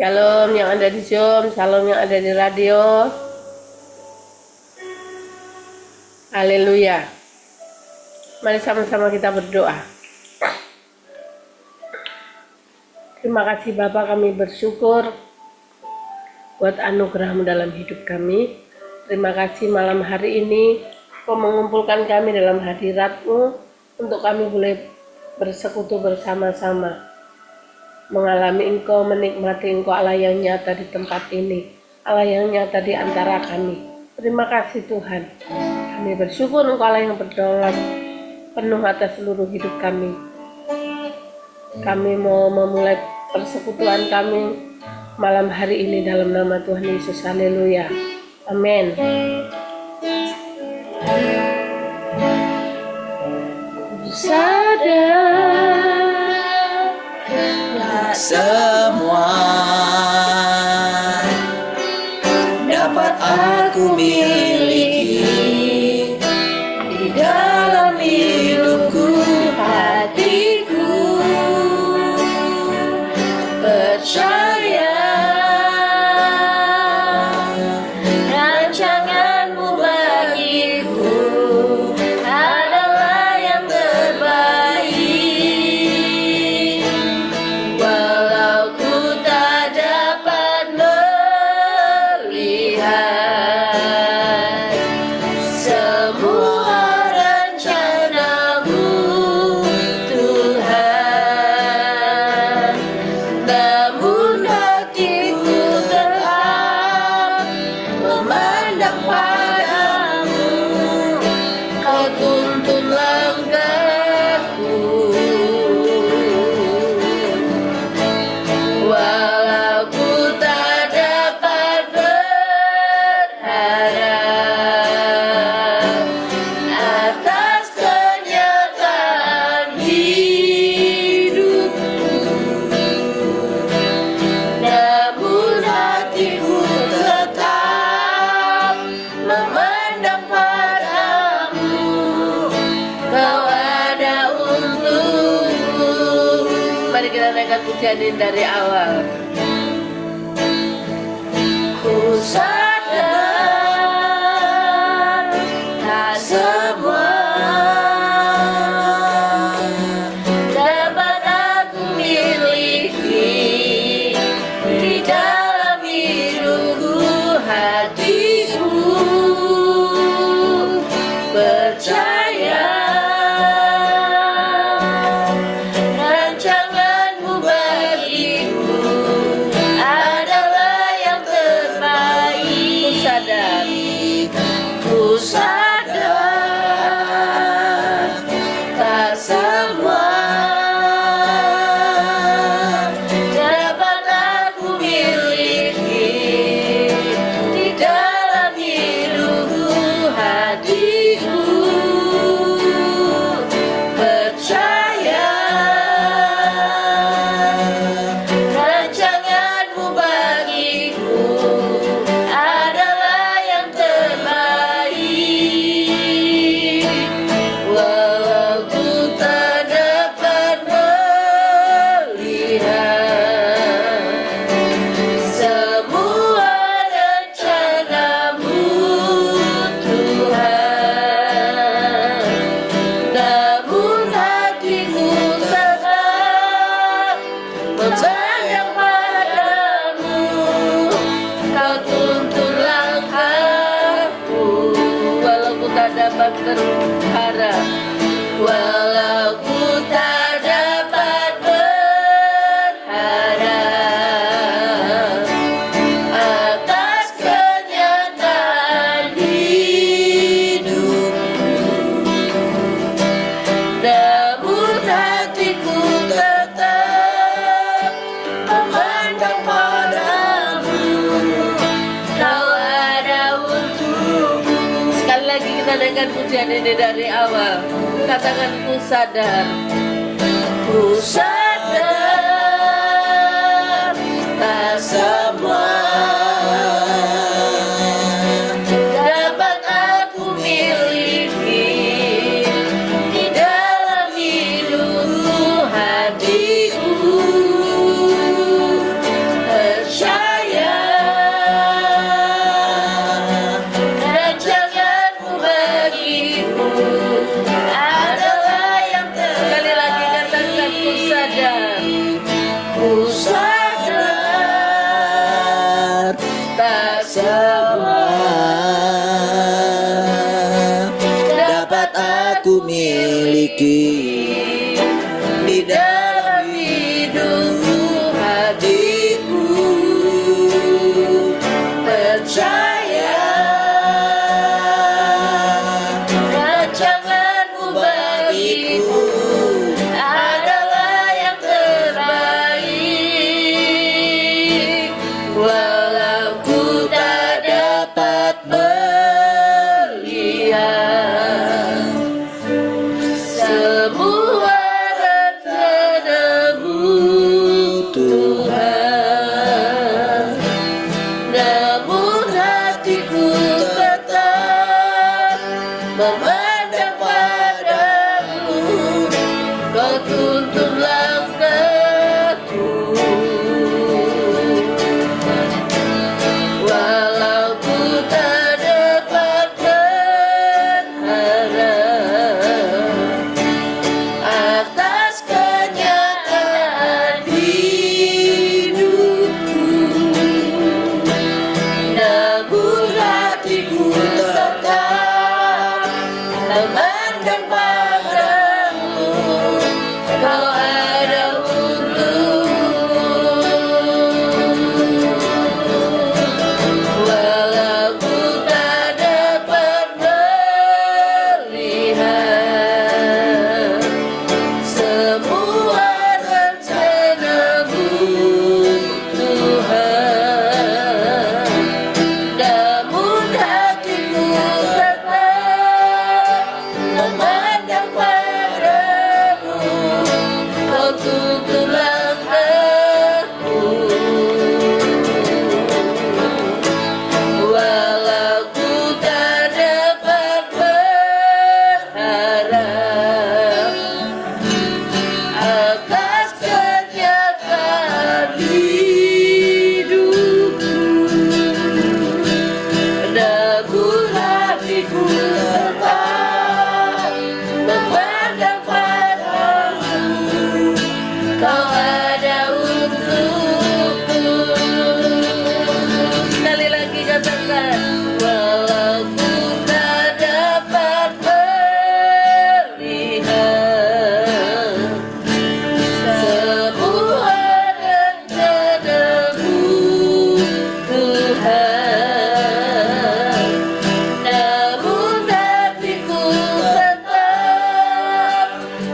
Shalom yang ada di Zoom, shalom yang ada di radio. Haleluya. Mari sama-sama kita berdoa. Terima kasih Bapa, kami bersyukur buat anugerah-Mu dalam hidup kami. Terima kasih malam hari ini Kau mengumpulkan kami dalam hadirat-Mu untuk kami boleh bersekutu bersama-sama, mengalami Engkau, menikmati Engkau, Allah yang nyata di tempat ini, Allah yang nyata di antara kami. Terima kasih Tuhan. Kami bersyukur Engkau Allah yang berdaulat penuh atas seluruh hidup kami. Kami mau memulai persekutuan kami malam hari ini dalam nama Tuhan Yesus. Haleluya. Amin. Sadar semua dapat aku miliki di dalam hidupku, hatiku percaya rancangan-Mu bagiku adalah yang terbaik. Walau ku tak dapat melihat semua rencana-Mu, Tuhan, namun hatiku tetap memandang padamu. Kau tuntun langkahku, walau ku tak dapat berharap atas kenyataan hidupku, namun hatiku tetap memandang padamu. Kau ada untukku. Mari kita naikkan pujian ini dari awal. Ku sadar tak semua dapat aku miliki di dalam hidupku, hatiku percaya rancangan-Mu bagiku adalah yang terbaik. Ku sadar tak semua dapat aku miliki di dalam hidupku, hatiku percaya rancangan-Mu bagiku adalah yang terbaik. Walau ku tak dapat melihat semua rencana-Mu, Tuhan, namun hatiku tetap memandang padamu. Kau tuntun langkahku, Walau ku tak dapat berharap, walau ku tak dapat berharap atas kenyataan hidupku, namun hatiku tetap memandang padamu. Kau ada untukku. sekali lagi kita naikkan pujian ini dari awal. Katakan ku sadar. Ku sadar tak semua dapat aku miliki di dalam hidupku, hatiku sadar ku sadar tak semua dapat aku miliki di dalam hidupku. Hatiku percaya rancanganmu bagiku adalah yang terbaik. Walau ku tak dapat melihat semua rencanamu Tuhan, namun hatiku tetap memandang padamu. Kau tuntun langkahku, walau ku tak dapat berharap atas kenyataan hidupku, namun hatiku tetap memandang padamu. Kau ada untukku, walau ku tak dapat melihat semua rencanamu Tuhan, namun hatiku tetap memandang padamu. Kau tuntun langkahku, walau ku tak dapat berharap atas kenyataan hidupku, namun hatiku tetap memandang padamu. Kau ada untukku. Sekali lagi katakan, walau ku tak dapat melihat semua rencanamu Tuhan, namun hatiku tetap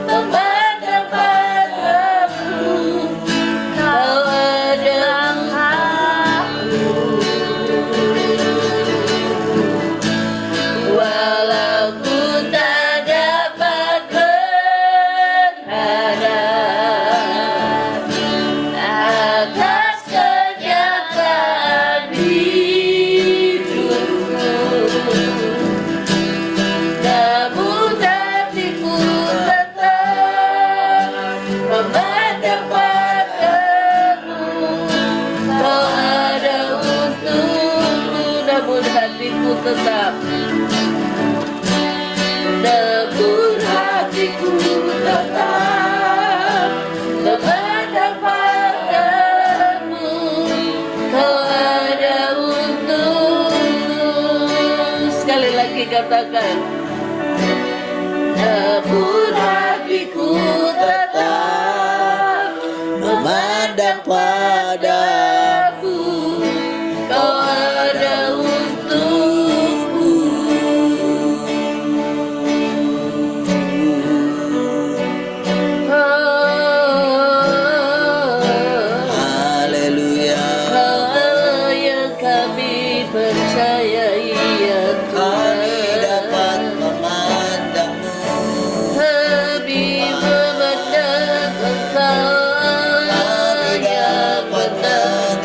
memandang padamu. Kau ada aku, walau ku tak dapat berharap atas kenyataan hidupku, namun hatiku tetap memandang padamu. Kau ada untukku, namun hatiku tetap, namun hatiku tetap memandang padamu. Kau ada untukku. Sekali lagi katakan, namun hatiku tetap memandang padamu. Kau ada untukku. Haleluya. Kau Allah yang kami percayai ya Kami Tuhan. dapat memandangmu. Kami memandang Engkau Kami yang dapat benar.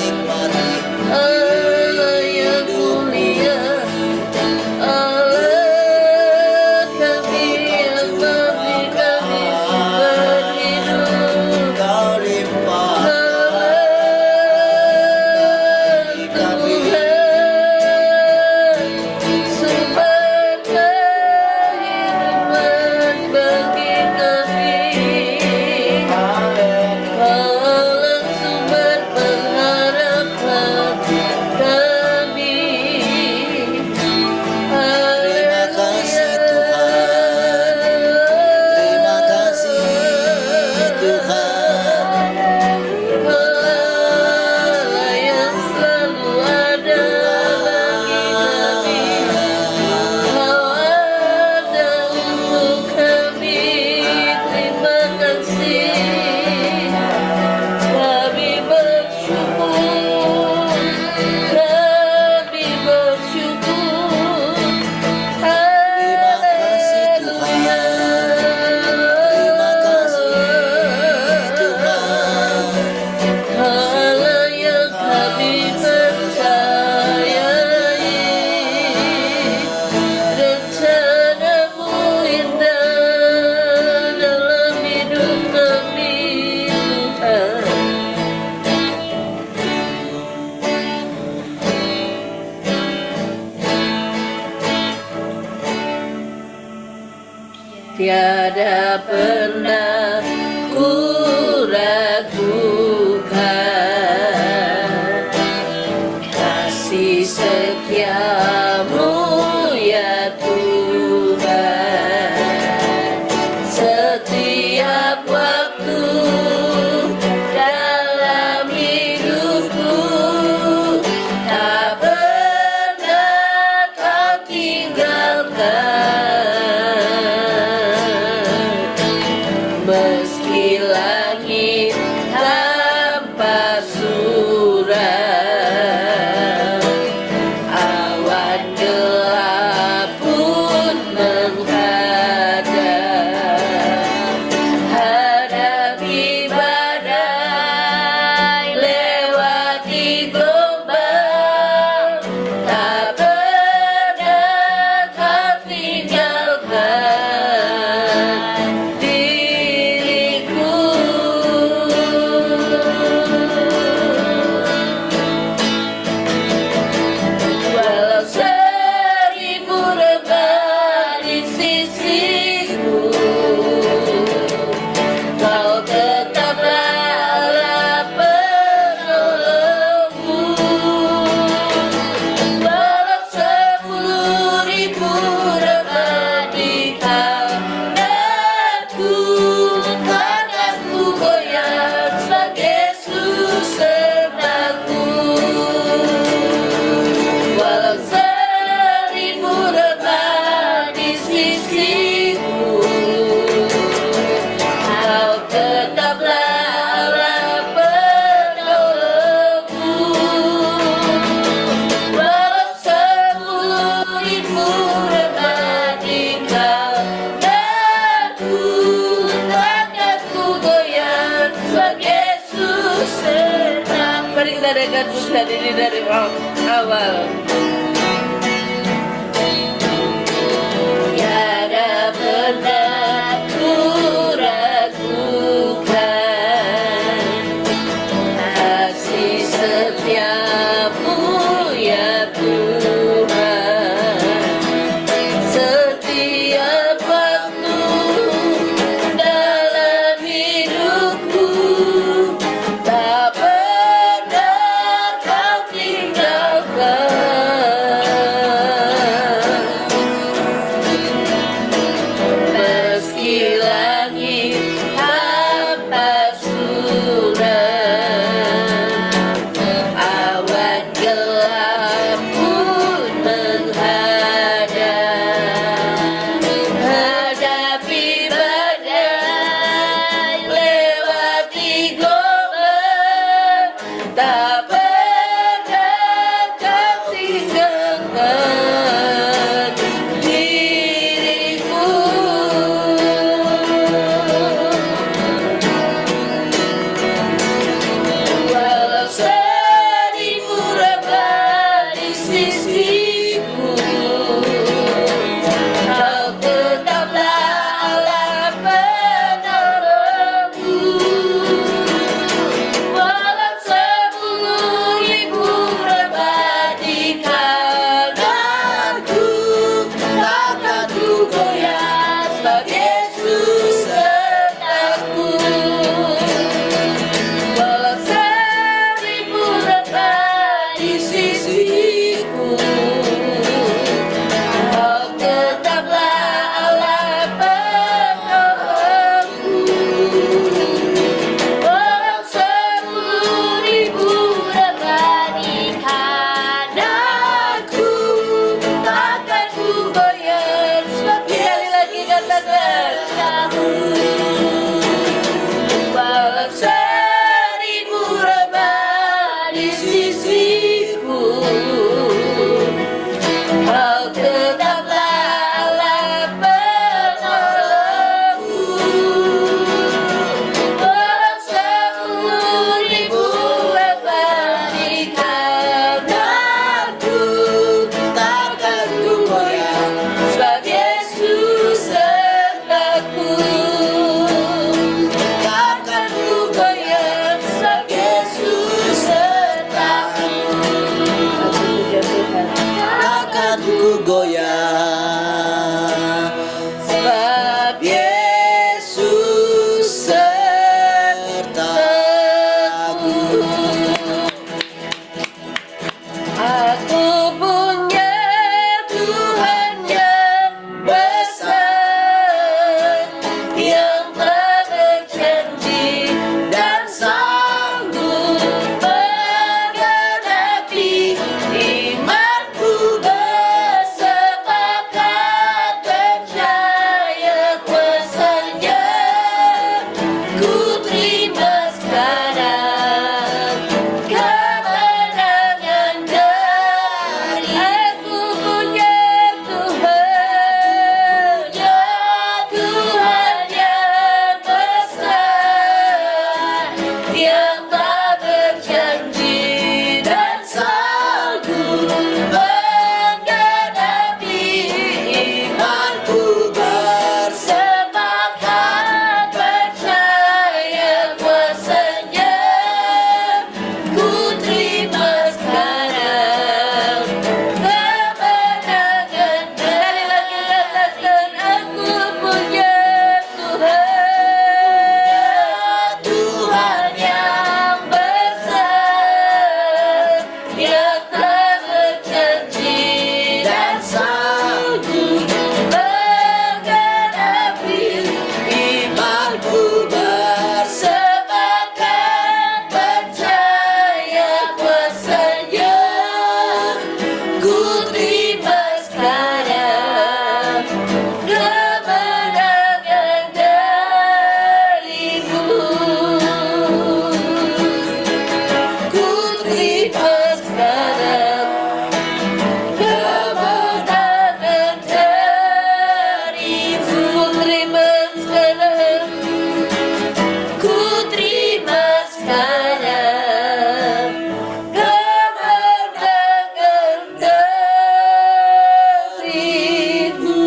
tiada pernah ku ragukan kasih setiamu ya Tuhan. Setiap waktu dalam hidupku tak pernah kau tinggalkan. Meski langit tanpa surat, awan gelap pun menghadap, hadapi badai, lewati gelombang, tak pernah kau tinggalkan diriku. Walau seribu rebah di sisiku, kau tetaplah penolongku. Walau 10.000 rebah di kananku, kan aku goyang sebagai susernaku. Walau 1000 rebah di sisiku, kau tetaplah penolongku. Walau 10.000 rebah di kananku, kan aku goyang sebagai susernaku. Mari kita dengarkan pujian ini dari awal. Tiada pernah ku ragukan kasih setiamu ya Tuhan. Setiap waktu dalam hidupku tak pernah kau tinggalkan. yang telah berjanji dan sanggup menggenapi Imanku semangat percaya kuasanya. Ku terima sekarang kemenangan. Sekali lagi katakan, aku punya Tuhan, Tuhan yang besar, yang telah berjanji dan sanggup menggenapi Imanku semangat percaya kuasanya. Ku terima sekarang kemenangan darimu. Ku terima sekarang kemenangan darimu. Ku terima sekarang kemenangan darimu.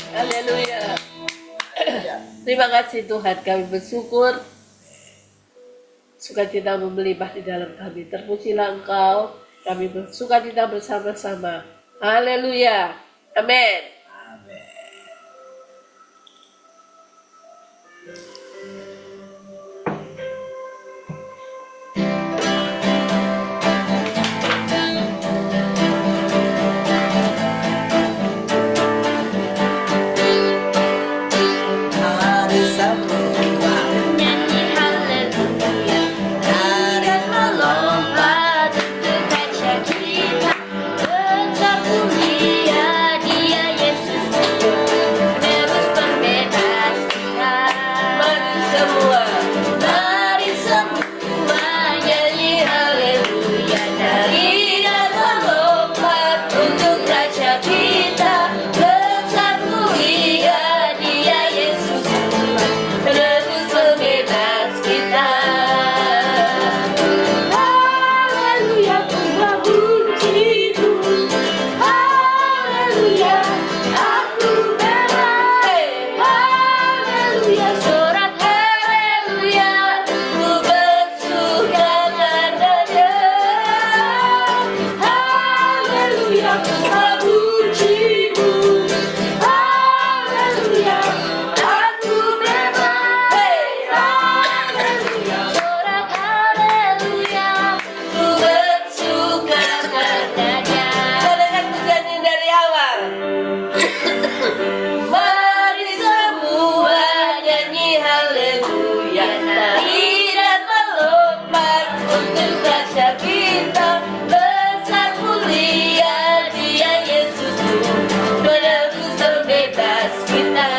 Haleluya. Terima kasih Tuhan, kami bersyukur. Sukacita melimpah di dalam kami. Terpujilah Engkau, kami bersukacita bersama-sama. Haleluya. Amin. Hari semua Nyanyi haleluya, dan melompat untuk kaca kita. Besar mulia Dia Yesus, menebus pembebas kita. Mari semua nyanyi haleluya, nari dan melompat untuk raja kita. Besar mulia Dia Yesus, menebus pembebas kita. Haleluya, ku memujimu. Haleluya, aku berdamai. Haleluya, sorak haleluya, ku bersuka padanya. Haleluya, ku memujimu. Haleluya, aku berdamai. Haleluya, sorak haleluya, ku bersuka padanya. Saudara nyanyi dari awal. Mari semua nyanyi haleluya, nari dan melompat untuk raja kita. Besar mulia Dia Yesus, menebus pembebas kita.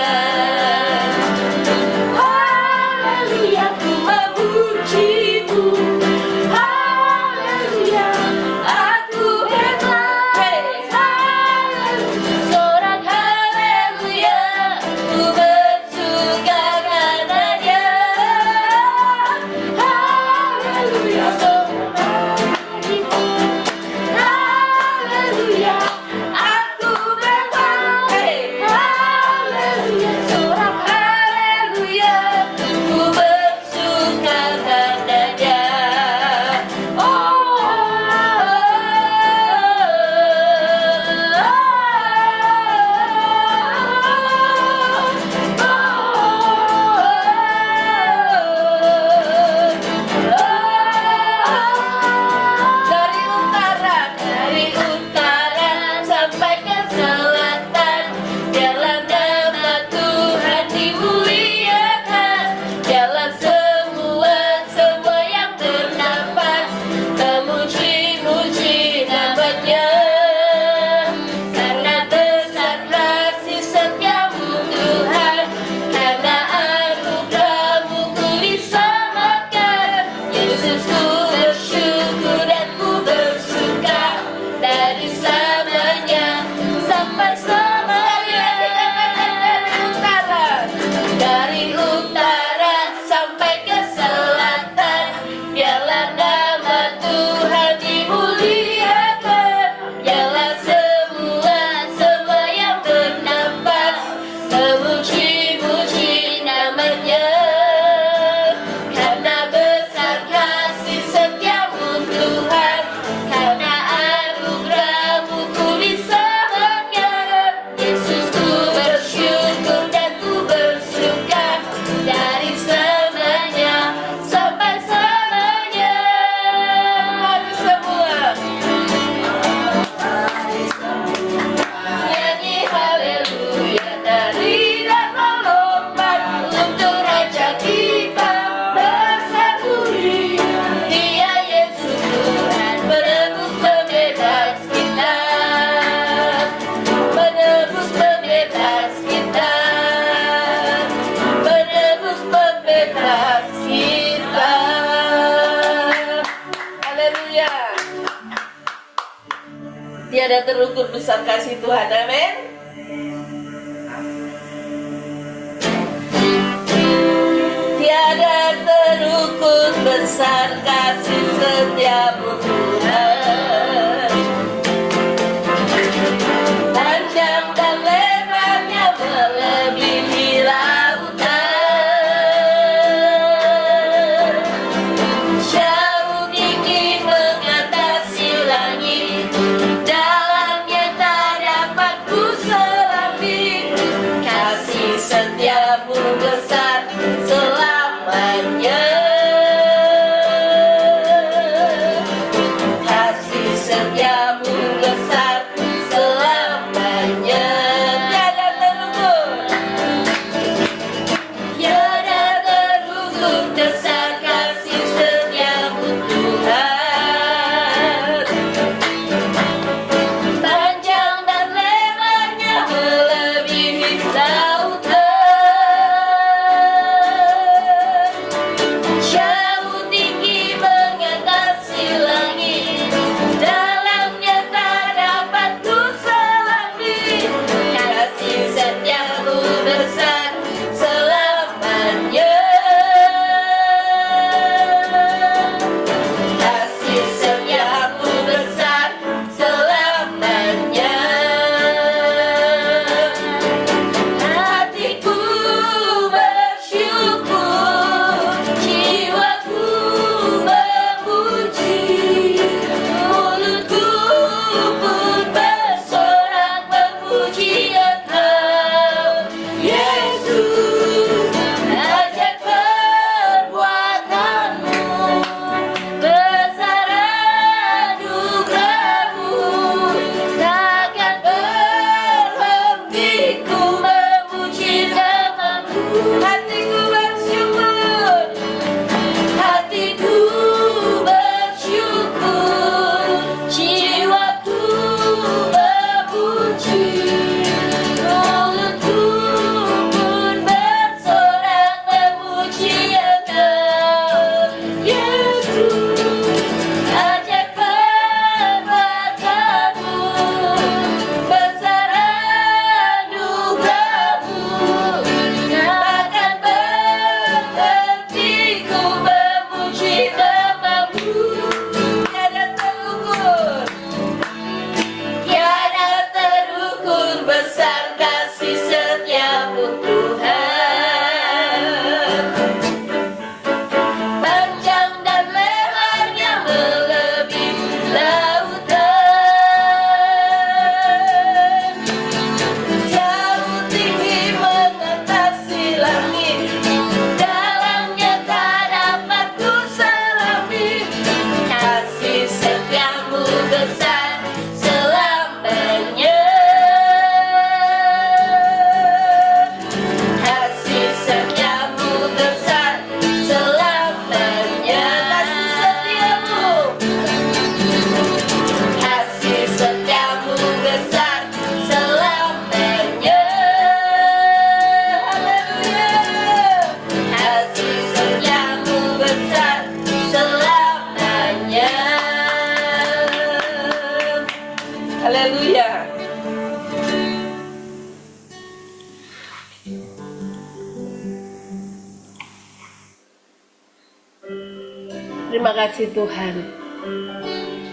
Haleluya, ku memujimu. Haleluya, aku berdamai. Haleluya, sorak haleluya, ku bersuka padanya. Tiada terukur besar kasih Tuhan, amin. Tiada terukur besar kasih setiamu Tuhan. Panjang dan lebarnya melebihi lautan, jauh tinggi mengatasi langit, dalamnya tak dapat ku selami. Kasih setiamu besar selamanya. Kasih setiamu besar selamanya. Tiada terukur, tiada terukur besar kasih setiamu Tuhan. Panjang dan lebarnya melebihi lautan, jauh tinggi mengatasi langit, dalamnya tak dapat ku selami. Kasih setiamu besar selamanya. Kasih setiamu besar selamanya. Hatiku bersyukur, jiwaku memuji, mulutku pun bersorak memuji Engkau, Yesus. Ajak perbuatanmu, besar anugerahmu, takkan berhenti ku memuji namamu. Hatiku bersyukur, hatiku bersyukur, jiwaku memuji, mulutku pun bersorak memuji Engkau, Yesus. Ajak perbuatanmu, besar anugerahmu, takkan berhenti ku memuji namamu. Tiada terukur, tiada terukur besar kasih setiamu Tuhan. Panjang dan lebarnya melebihi lautan, jauh tinggi mengatasi langit, dalamnya tak dapat ku selami. Kasih setiamu besar selamanya. Kasih setiamu besar selamanya. Kasih setiamu besar selamanya. Haleluya. Kasih setiamu besar selamanya. Haleluya. Terima kasih Tuhan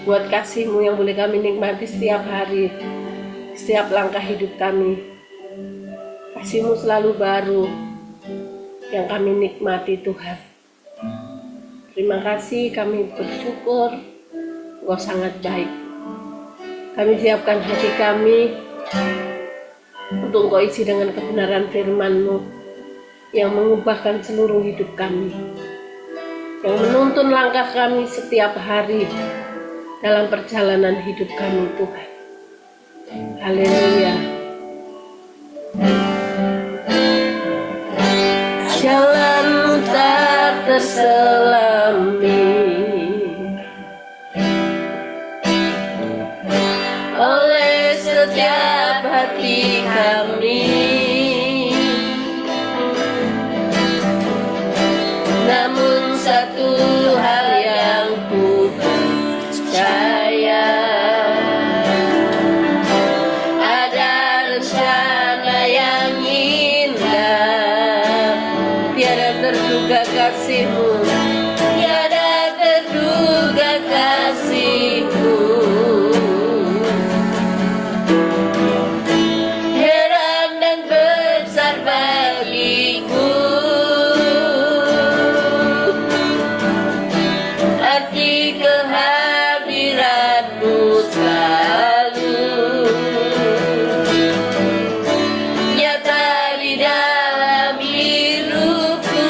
buat kasih-Mu yang boleh kami nikmati setiap hari, setiap langkah hidup kami. Kasih-Mu selalu baru yang kami nikmati Tuhan. Terima kasih, kami bersyukur Engkau sangat baik. Kami siapkan hati kami untuk Engkau isi dengan kebenaran firman-Mu yang mengubahkan seluruh hidup kami, yang menuntun langkah kami setiap hari dalam perjalanan hidup kami Tuhan. Haleluya. Jalanmu tak terselami oleh setiap hati kami, namun satu hal yang ku percaya, terduga kasih-Mu, tiada terduga kasih-Mu. Heran dan besar bagiku arti kehadiran-Mu selalu nyata di dalam hidupku.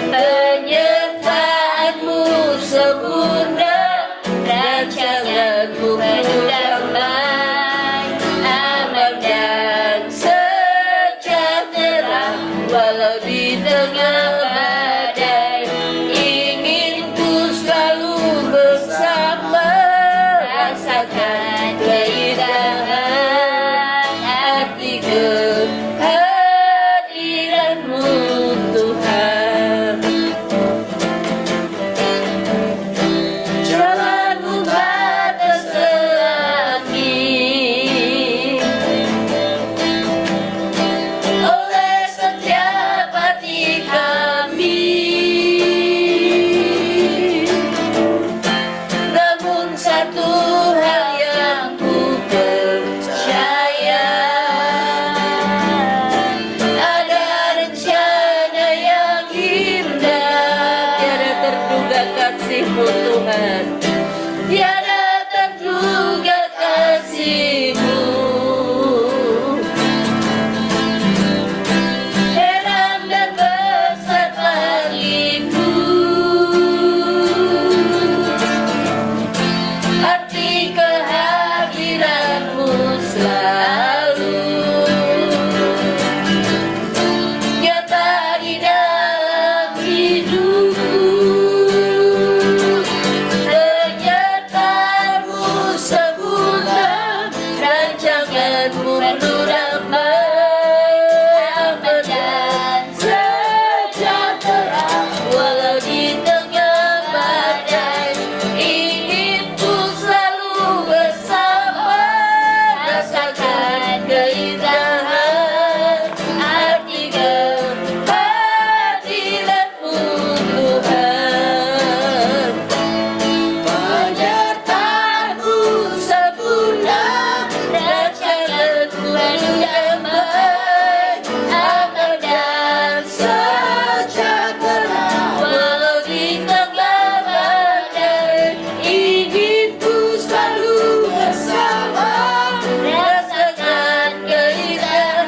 Penyertaan-Mu sempurna, rancangan-Mu penuh damai, aman dan sejahtera. Walau di tengah badai, ingin ku selalu bersama, rasakan keindahan arti kehadiran-Mu Tuhan. Jalan-Mu batas langit, oleh setiap hati kami. Namun satu hal yang ku percaya, ada rencana yang indah. Tiada terduga kasih-Mu Tuhan, tiada terduga kasih-Mu. Heran dan besar bagiku arti kehadiran-Mu selalu nyata di dalam hidupku. Penyertaan-Mu sempurna, rancangan-Mu penuh damai, aman dan sejahtera. Walau di tengah badai, ingin ku selalu bersama, rasakan keindahan arti kehadiran-Mu Tuhan. Penyertaan-Mu sempurna, rancangan-Mu penuh damai, aman dan sejahtera. Walau di tengah badai, ingin ku selalu bersama, rasakan keindahan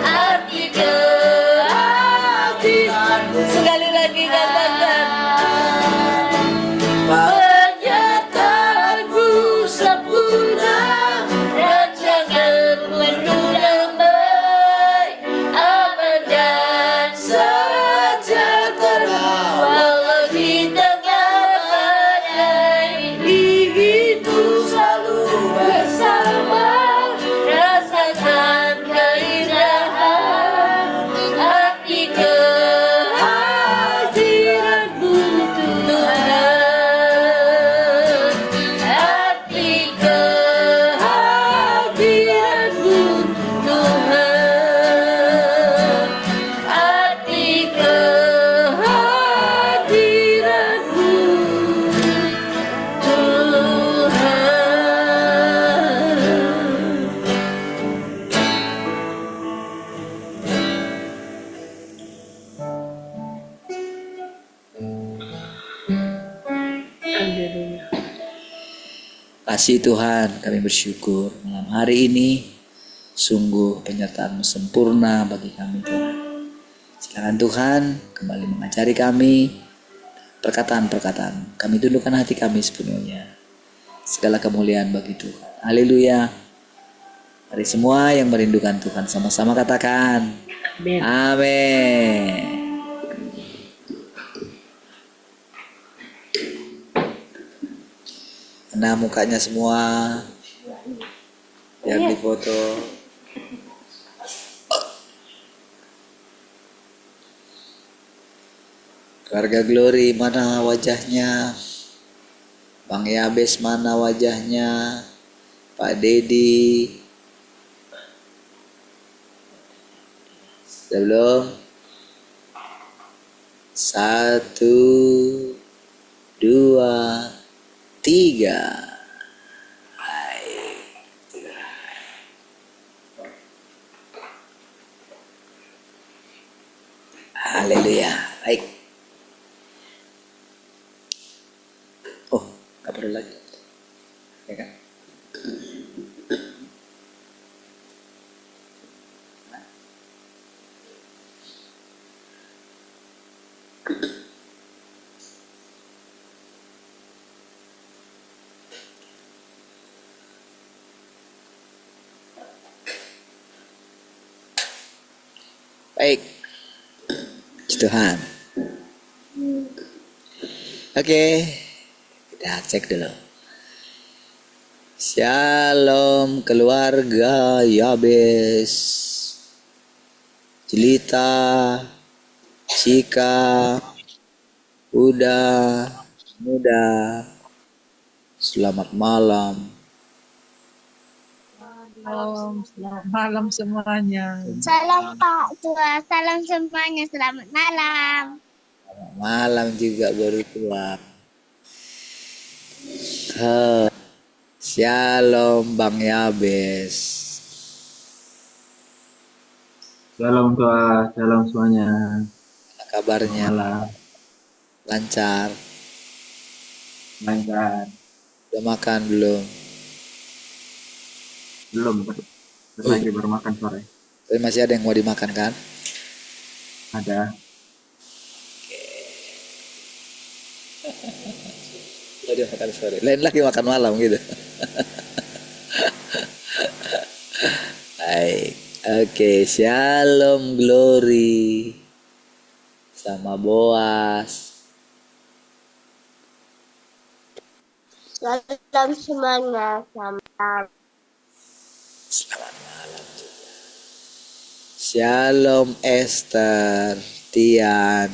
arti kehadiran-Mu. Sekali lagi katakan, penyertaan-Mu sempurna, rancangan-Mu penuh damai, aman dan sejahtera. Walau di tengah badai, ingin ku selalu bersama, rasakan keindahan arti kehadiran-Mu Tuhan. Arti kehadiran-Mu Tuhan. Arti kehadiran-Mu Tuhan. Haleluya. Kasih Tuhan, kami bersyukur malam hari ini sungguh penyertaan-Mu sempurna bagi kami Tuhan. Silakan Tuhan kembali mengajari kami perkataan-perkataan. Kami tundukkan hati kami sepenuhnya. Segala kemuliaan bagi Tuhan. Haleluya. Mari semua yang merindukan Tuhan sama-sama katakan Amin. amin. Nah, mukanya semua yang difoto. Keluarga Glory mana wajahnya? Bang Yabes mana wajahnya? Pak Dedi Sudah belum? 1, 2, 3. Haleluya. Baik. Oh, nggak perlu lagi. Ya kan? Baik. Puji Tuhan. Oke, kita cek dulu. Shalom keluarga Yabes, Jelita, Cika, Uda, Muda. Selamat malam. Selamat malam semuanya. Salam Pak Tua, salam semuanya, selamat malam. Selamat malam juga baru tua. Shalom Bang Yabes. Shalom doa, shalom semuanya. Apa kabarnya? Malam, Lancar. lancar. Udah makan belum? Belum, lagi baru makan sore. Tapi masih ada yang mau dimakan kan? Ada. Oh, dia makan sore. Lain lagi makan malam gitu. Baik. Oke, Shalom Glory sama Boas. Salam semuanya, selamat. Selamat malam juga. Shalom Esther, Tian.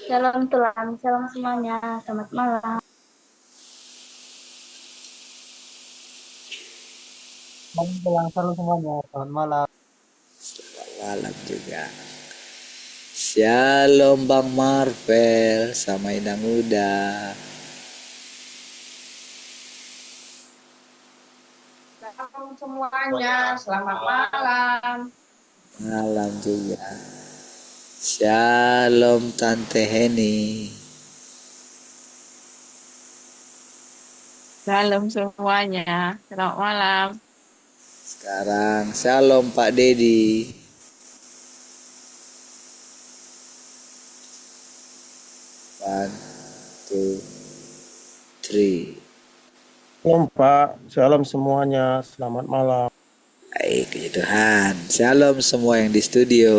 Salam Tuhan, salam semuanya, selamat malam. Shalom semuanya, selamat malam. Selamat malam juga. Shalom Bang Marvel sama Indah Muda. Salam semuanya, selamat malam. Malam juga. Shalom Tante Heni. Salam semuanya, selamat malam. Sekarang Shalom Pak Dedi. One, two, three. Shalom Pak, salam semuanya, selamat malam. Baik, puji Tuhan. Shalom semua yang di studio.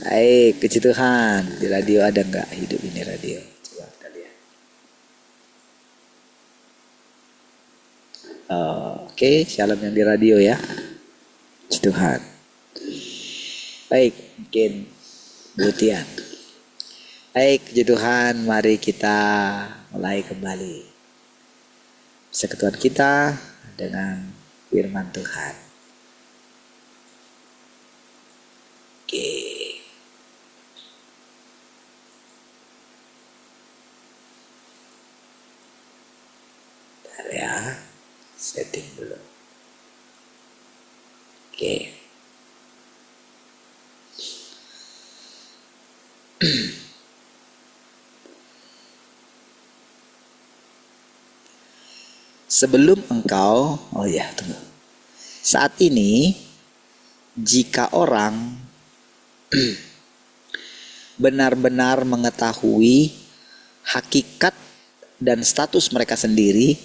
Baik, puji Tuhan. Di radio ada nggak hidup ini radio? Coba kita lihat. Oke, shalom yang di radio ya. Puji Tuhan. Baik, mungkin Butian. Baik, puji Tuhan, mari kita mulai kembali persekutuan kita dengan firman Tuhan. Oke. Bentar ya, setting dulu. Oke. Sebelum engkau, oh ya tunggu. Saat ini, jika orang benar-benar mengetahui hakikat dan status mereka sendiri,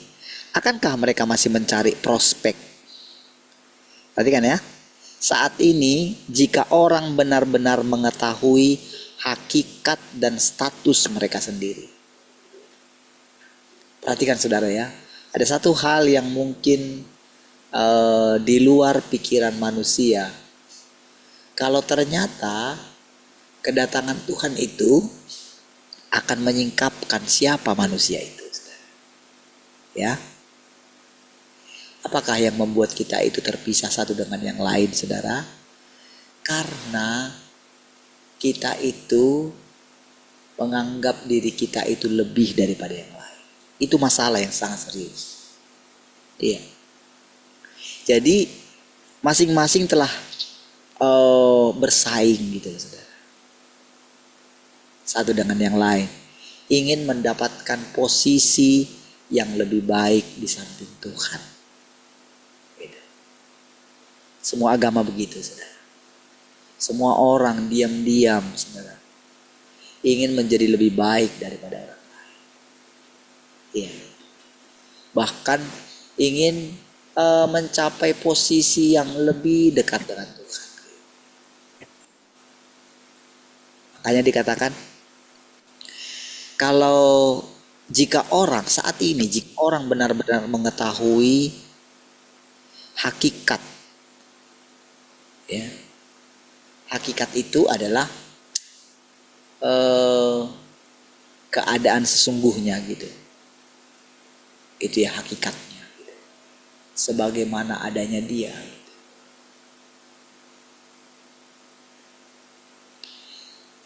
akankah mereka masih mencari prospek? Perhatikan ya. Saat ini, jika orang benar-benar mengetahui hakikat dan status mereka sendiri. Perhatikan saudara ya. Ada satu hal yang mungkin di luar pikiran manusia. Kalau ternyata kedatangan Tuhan itu akan menyingkapkan siapa manusia itu. Ya. Apakah yang membuat kita itu terpisah satu dengan yang lain, saudara? Karena kita itu menganggap diri kita itu lebih daripada yang lain. Itu masalah yang sangat serius. Iya. Jadi masing-masing telah bersaing gitu, saudara. Satu dengan yang lain, ingin mendapatkan posisi yang lebih baik di samping Tuhan. Gitu. Semua agama begitu, saudara. Semua orang diam-diam, saudara, ingin menjadi lebih baik daripada orang lain. Iya. Bahkan ingin mencapai posisi yang lebih dekat dengan Tuhan. Makanya dikatakan, kalau jika orang saat ini, jika orang benar-benar mengetahui hakikat, ya, hakikat itu adalah keadaan sesungguhnya gitu. Itu ya hakikatnya gitu. Sebagaimana adanya dia gitu.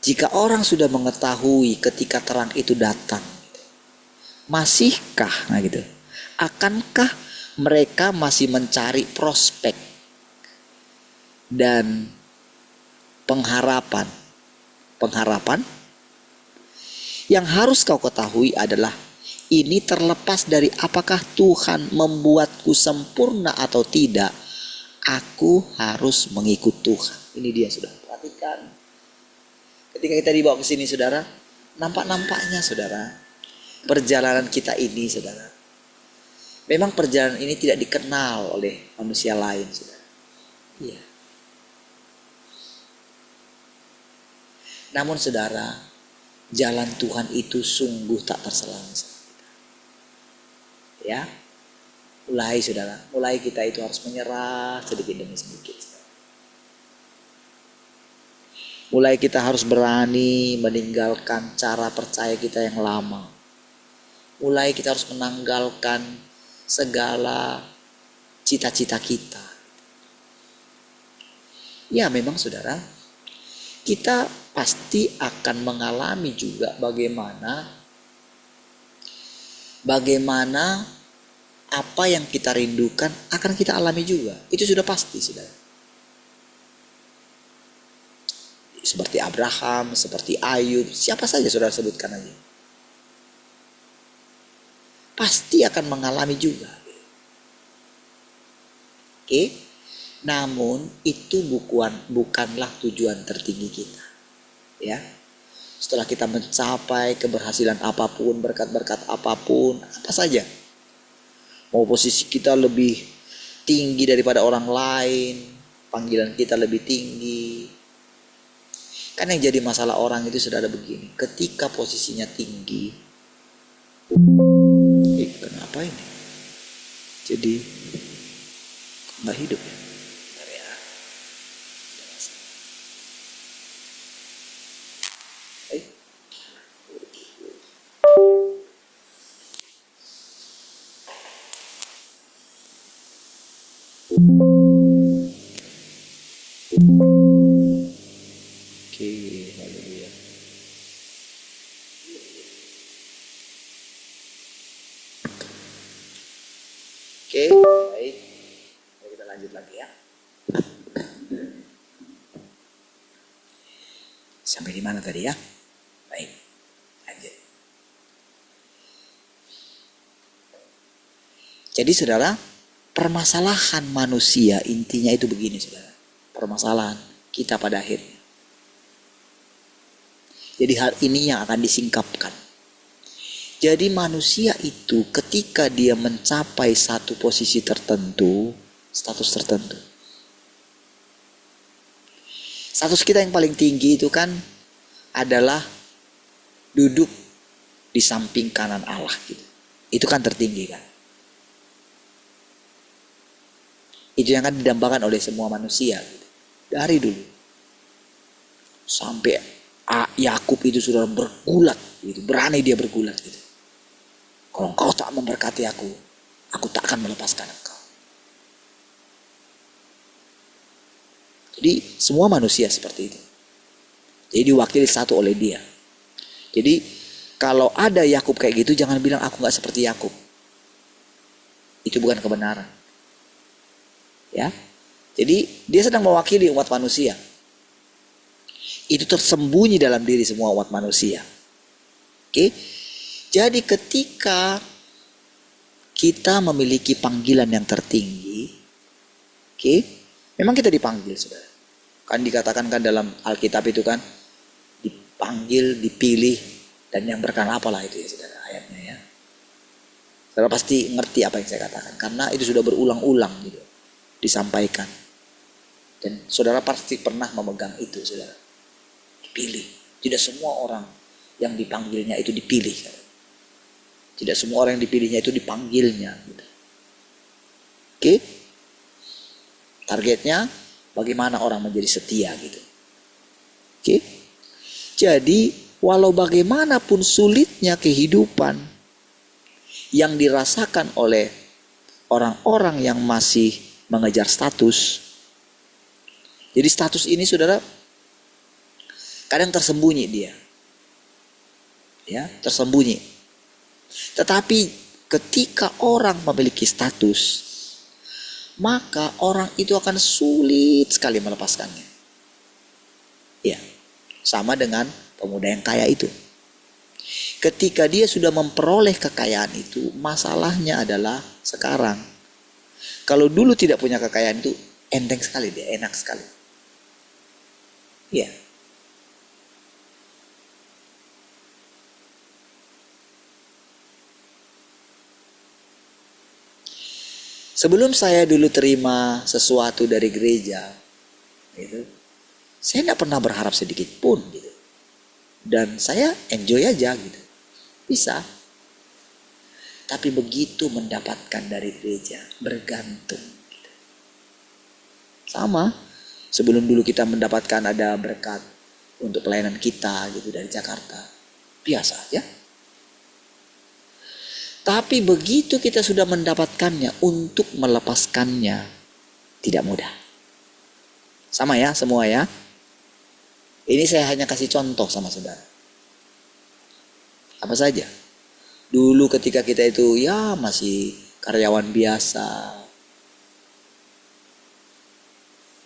Jika orang sudah mengetahui ketika terang itu datang gitu, masihkah gitu, akankah mereka masih mencari prospek dan pengharapan yang harus kau ketahui adalah ini terlepas dari apakah Tuhan membuatku sempurna atau tidak, aku harus mengikut Tuhan. Ini dia, sudah perhatikan. Ketika kita dibawa ke sini, saudara, nampak-nampaknya, saudara, perjalanan kita ini, saudara, memang perjalanan ini tidak dikenal oleh manusia lain, saudara. Iya. Namun saudara, jalan Tuhan itu sungguh tak terselang. Ya, mulai saudara, mulai kita itu harus menyerah sedikit demi sedikit. Mulai kita harus berani meninggalkan cara percaya kita yang lama. Mulai kita harus menanggalkan segala cita-cita kita. Ya memang saudara, kita pasti akan mengalami juga bagaimana apa yang kita rindukan akan kita alami juga. Itu sudah pasti, saudara. Seperti Abraham, seperti Ayub, siapa saja saudara sebutkan aja, pasti akan mengalami juga. Oke, namun itu bukanlah tujuan tertinggi kita. Ya, setelah kita mencapai keberhasilan apapun, berkat-berkat apapun, apa saja, mau posisi kita lebih tinggi daripada orang lain, panggilan kita lebih tinggi. Kan yang jadi masalah orang itu saudara begini, ketika posisinya tinggi, kenapa ini? Jadi nggak hidup ya? Oke, baik. Mari kita lanjut lagi ya. Sampai di mana tadi ya? Baik, lanjut. Jadi saudara, permasalahan manusia intinya itu begini saudara. Permasalahan kita pada akhirnya. Jadi hal ini yang akan disingkapkan. Jadi manusia itu ketika dia mencapai satu posisi tertentu, status tertentu. Status kita yang paling tinggi itu kan adalah duduk di samping kanan Allah gitu. Itu kan tertinggi kan. Itu yang akan didambakan oleh semua manusia gitu. Dari dulu. Sampai Yakub itu sudah bergulat gitu, berani dia bergulat gitu. Kalau engkau tak memberkati aku tak akan melepaskan engkau. Jadi semua manusia seperti itu. Jadi diwakili satu oleh dia. Jadi kalau ada Yakub kayak gitu, jangan bilang aku gak seperti Yakub. Itu bukan kebenaran. Ya, jadi dia sedang mewakili umat manusia. Itu tersembunyi dalam diri semua umat manusia. Oke, jadi ketika kita memiliki panggilan yang tertinggi, oke, memang kita dipanggil, saudara. Kan dikatakan kan dalam Alkitab itu kan, dipanggil, dipilih, dan yang berkenan apalah itu ya, saudara, ayatnya ya. Saudara pasti ngerti apa yang saya katakan, karena itu sudah berulang-ulang gitu disampaikan. Dan saudara pasti pernah memegang itu, saudara. Dipilih. Tidak semua orang yang dipanggilnya itu dipilih. Tidak semua orang yang dipilihnya itu dipanggilnya. Gitu. Oke? Targetnya bagaimana orang menjadi setia gitu. Oke? Jadi walau bagaimanapun sulitnya kehidupan yang dirasakan oleh orang-orang yang masih mengejar status. Jadi status ini saudara kadang tersembunyi dia. Ya, tersembunyi. Tetapi ketika orang memiliki status, maka orang itu akan sulit sekali melepaskannya. Ya, sama dengan pemuda yang kaya itu. Ketika dia sudah memperoleh kekayaan itu, masalahnya adalah sekarang. Kalau dulu tidak punya kekayaan itu, enteng sekali dia, enak sekali. Ya. Sebelum saya dulu terima sesuatu dari gereja, gitu, saya tidak pernah berharap sedikit pun, gitu. Dan saya enjoy aja, gitu. Bisa. Tapi begitu mendapatkan dari gereja, bergantung. Gitu. Sama, sebelum dulu kita mendapatkan ada berkat untuk pelayanan kita, gitu, dari Jakarta, biasa aja. Tapi begitu kita sudah mendapatkannya, untuk melepaskannya tidak mudah. Sama ya semua ya. Ini saya hanya kasih contoh sama saudara. Apa saja. Dulu ketika kita itu ya masih karyawan biasa.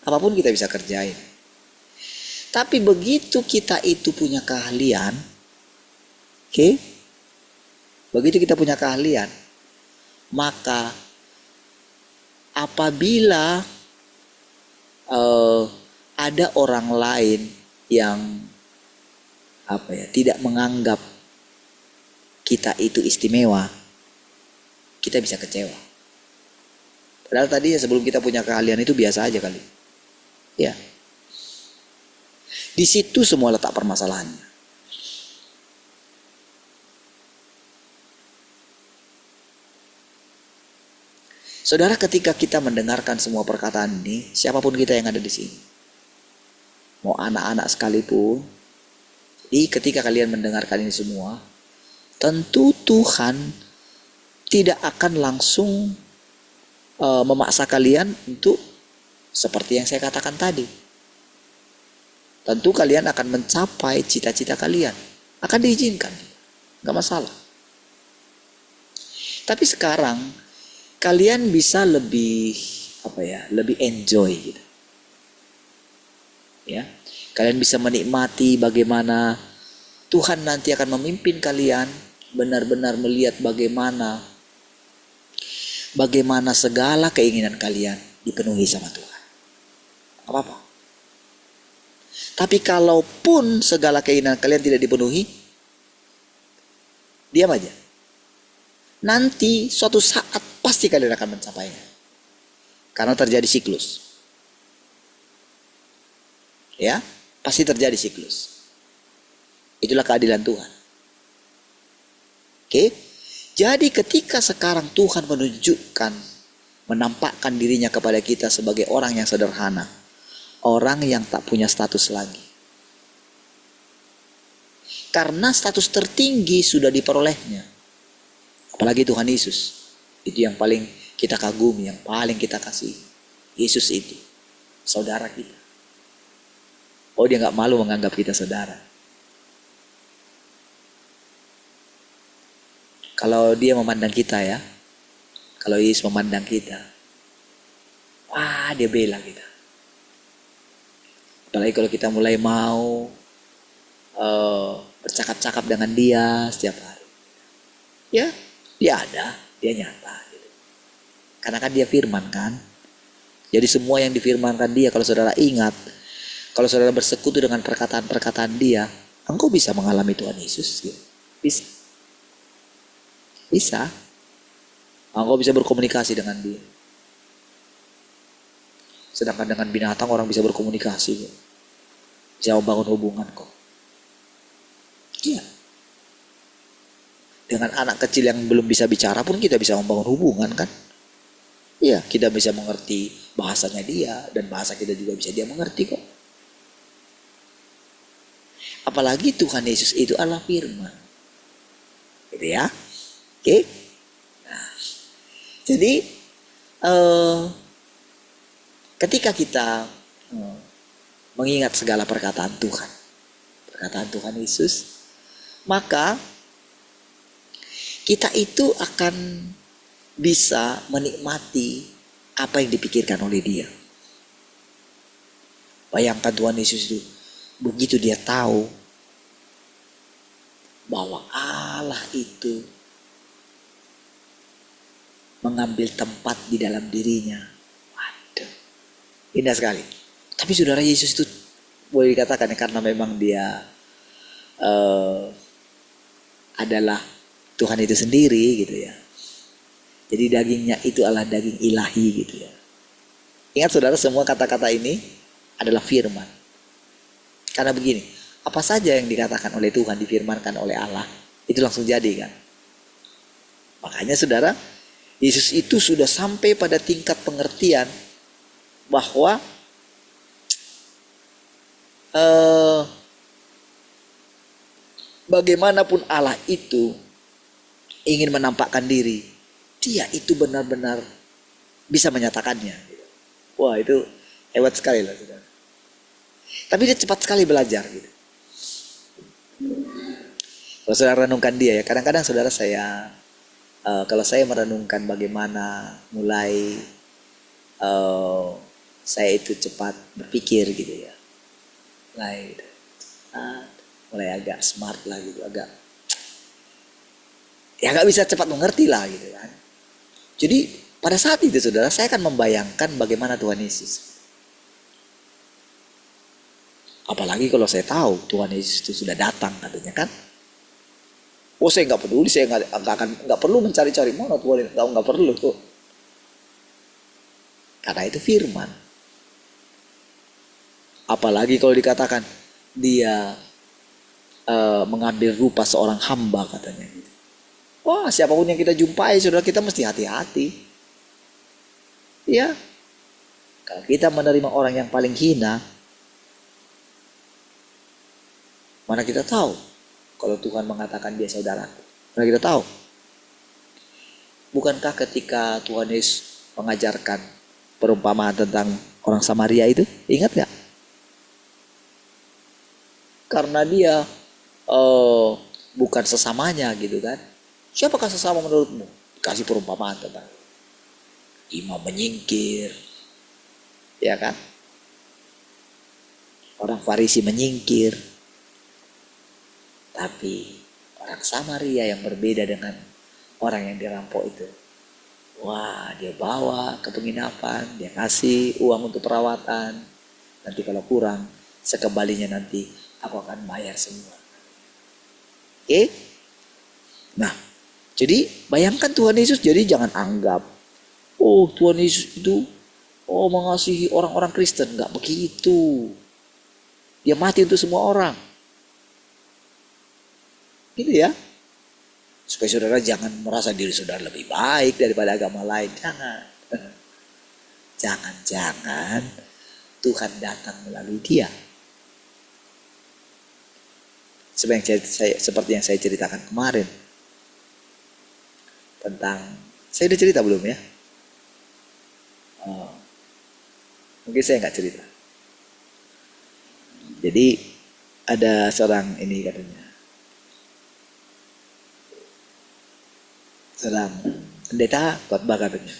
Apapun kita bisa kerjain. Tapi begitu kita itu punya keahlian. Oke? Begitu kita punya keahlian, maka apabila ada orang lain yang tidak menganggap kita itu istimewa, kita bisa kecewa. Padahal tadi sebelum kita punya keahlian itu biasa aja kali. Ya. Di situ semua letak permasalahannya. Saudara, ketika kita mendengarkan semua perkataan ini, siapapun kita yang ada di sini, mau anak-anak sekalipun, jadi ketika kalian mendengarkan ini semua, tentu Tuhan tidak akan langsung memaksa kalian untuk seperti yang saya katakan tadi. Tentu kalian akan mencapai cita-cita kalian, akan diizinkan, nggak masalah. Tapi sekarang kalian bisa lebih lebih enjoy gitu. Ya. Kalian bisa menikmati bagaimana Tuhan nanti akan memimpin kalian, benar-benar melihat bagaimana segala keinginan kalian dipenuhi sama Tuhan. Apa-apa. Tapi kalaupun segala keinginan kalian tidak dipenuhi, diam aja. Nanti suatu saat pasti kalian akan mencapainya. Karena terjadi siklus. Ya, pasti terjadi siklus. Itulah keadilan Tuhan. Oke. Jadi ketika sekarang Tuhan menunjukkan, menampakkan dirinya kepada kita sebagai orang yang sederhana, orang yang tak punya status lagi. Karena status tertinggi sudah diperolehnya. Apalagi Tuhan Yesus. Itu yang paling kita kagumi, yang paling kita kasih. Yesus itu saudara kita. Oh, dia gak malu menganggap kita saudara. Kalau dia memandang kita ya, kalau Yesus memandang kita, wah dia bela kita. Apalagi kalau kita mulai mau bercakap-cakap dengan dia setiap hari. Ya, dia ada, dia nyata. Gitu. Karena kan dia firman kan. Jadi semua yang difirmankan dia, kalau saudara ingat, kalau saudara bersekutu dengan perkataan-perkataan dia, engkau bisa mengalami Tuhan Yesus. Gitu. Bisa. Bisa. Engkau bisa berkomunikasi dengan dia. Sedangkan dengan binatang orang bisa berkomunikasi. Gitu. Bisa membangun hubungan kok. Iya. Dengan anak kecil yang belum bisa bicara pun kita bisa membangun hubungan kan. Iya, kita bisa mengerti bahasanya dia dan bahasa kita juga bisa dia mengerti kok. Apalagi Tuhan Yesus itu adalah firman. Gitu ya. Oke. Nah, jadi ketika kita mengingat segala perkataan Tuhan Yesus, maka kita itu akan bisa menikmati apa yang dipikirkan oleh dia. Bayangkan Tuhan Yesus itu, begitu dia tahu bahwa Allah itu mengambil tempat di dalam dirinya. Waduh, indah sekali. Tapi saudara, Yesus itu boleh dikatakan ya, karena memang dia adalah Tuhan itu sendiri gitu ya. Jadi dagingnya itu adalah daging ilahi gitu ya. Ingat saudara, semua kata-kata ini adalah firman. Karena begini, apa saja yang dikatakan oleh Tuhan, difirmankan oleh Allah, itu langsung jadi kan. Makanya saudara, Yesus itu sudah sampai pada tingkat pengertian bahwa bagaimanapun Allah itu ingin menampakkan diri, dia itu benar-benar bisa menyatakannya. Wah, itu hebat sekali lah saudara. Tapi dia cepat sekali belajar gitu. Kalau saudara renungkan dia ya, kadang-kadang saudara saya kalau saya merenungkan bagaimana mulai saya itu cepat berpikir gitu ya, mulai agak smart lah gitu, agak ya nggak bisa cepat mengerti lah gitu kan. Jadi pada saat itu saudara, saya akan membayangkan bagaimana Tuhan Yesus. Apalagi kalau saya tahu Tuhan Yesus itu sudah datang katanya kan. Oh, saya nggak peduli, saya nggak perlu mencari-cari mana Tuhan, nggak perlu tuh. Karena itu firman. Apalagi kalau dikatakan dia mengambil rupa seorang hamba katanya gitu. Wah, siapapun yang kita jumpai saudara, kita mesti hati-hati. Ya, kalau kita menerima orang yang paling hina, mana kita tahu kalau Tuhan mengatakan dia saudaraku? Mana kita tahu? Bukankah ketika Tuhan Yesus mengajarkan perumpamaan tentang orang Samaria itu, ingat gak? Karena dia bukan sesamanya gitu kan. Siapakah sesama menurutmu? Kasih perumpamaan tentang imam menyingkir, ya kan? Orang Farisi menyingkir. Tapi orang Samaria yang berbeda dengan orang yang dirampok itu, wah, dia bawa ke penginapan, dia kasih uang untuk perawatan. Nanti kalau kurang, sekembalinya nanti aku akan bayar semua. Oke? Nah, jadi bayangkan Tuhan Yesus, jadi jangan anggap, oh Tuhan Yesus itu mengasihi orang-orang Kristen. Enggak begitu. Dia mati untuk semua orang. Gitu ya. Supaya saudara jangan merasa diri saudara lebih baik daripada agama lain. Jangan. Jangan-jangan Tuhan datang melalui dia. Seperti yang saya ceritakan kemarin. tentang, saya udah cerita belum ya? Oh, mungkin saya nggak cerita. Jadi ada seorang ini katanya, seorang pendeta khotbah katanya,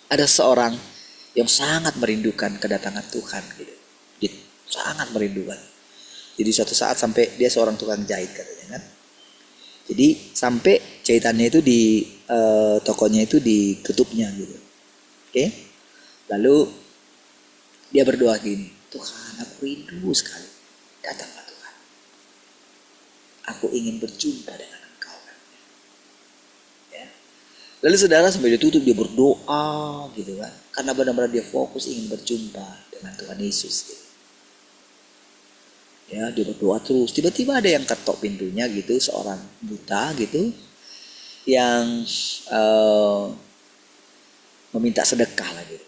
ada seorang yang sangat merindukan kedatangan Tuhan gitu. Dia sangat merindukan. Jadi suatu saat sampai dia seorang tukang jahit katanya kan. Jadi sampai jahitannya itu di tokonya itu ditutupnya gitu. Oke. Lalu dia berdoa gini, Tuhan, aku rindu sekali. Datanglah Tuhan. Aku ingin berjumpa dengan Engkau. Ya. Lalu saudara sampai dia tutup dia berdoa gitu kan. Karena benar-benar dia fokus ingin berjumpa dengan Tuhan Yesus gitu. Ya, dia berdoa terus. Tiba-tiba ada yang ketok pintunya gitu, seorang buta gitu, yang meminta sedekah lagi.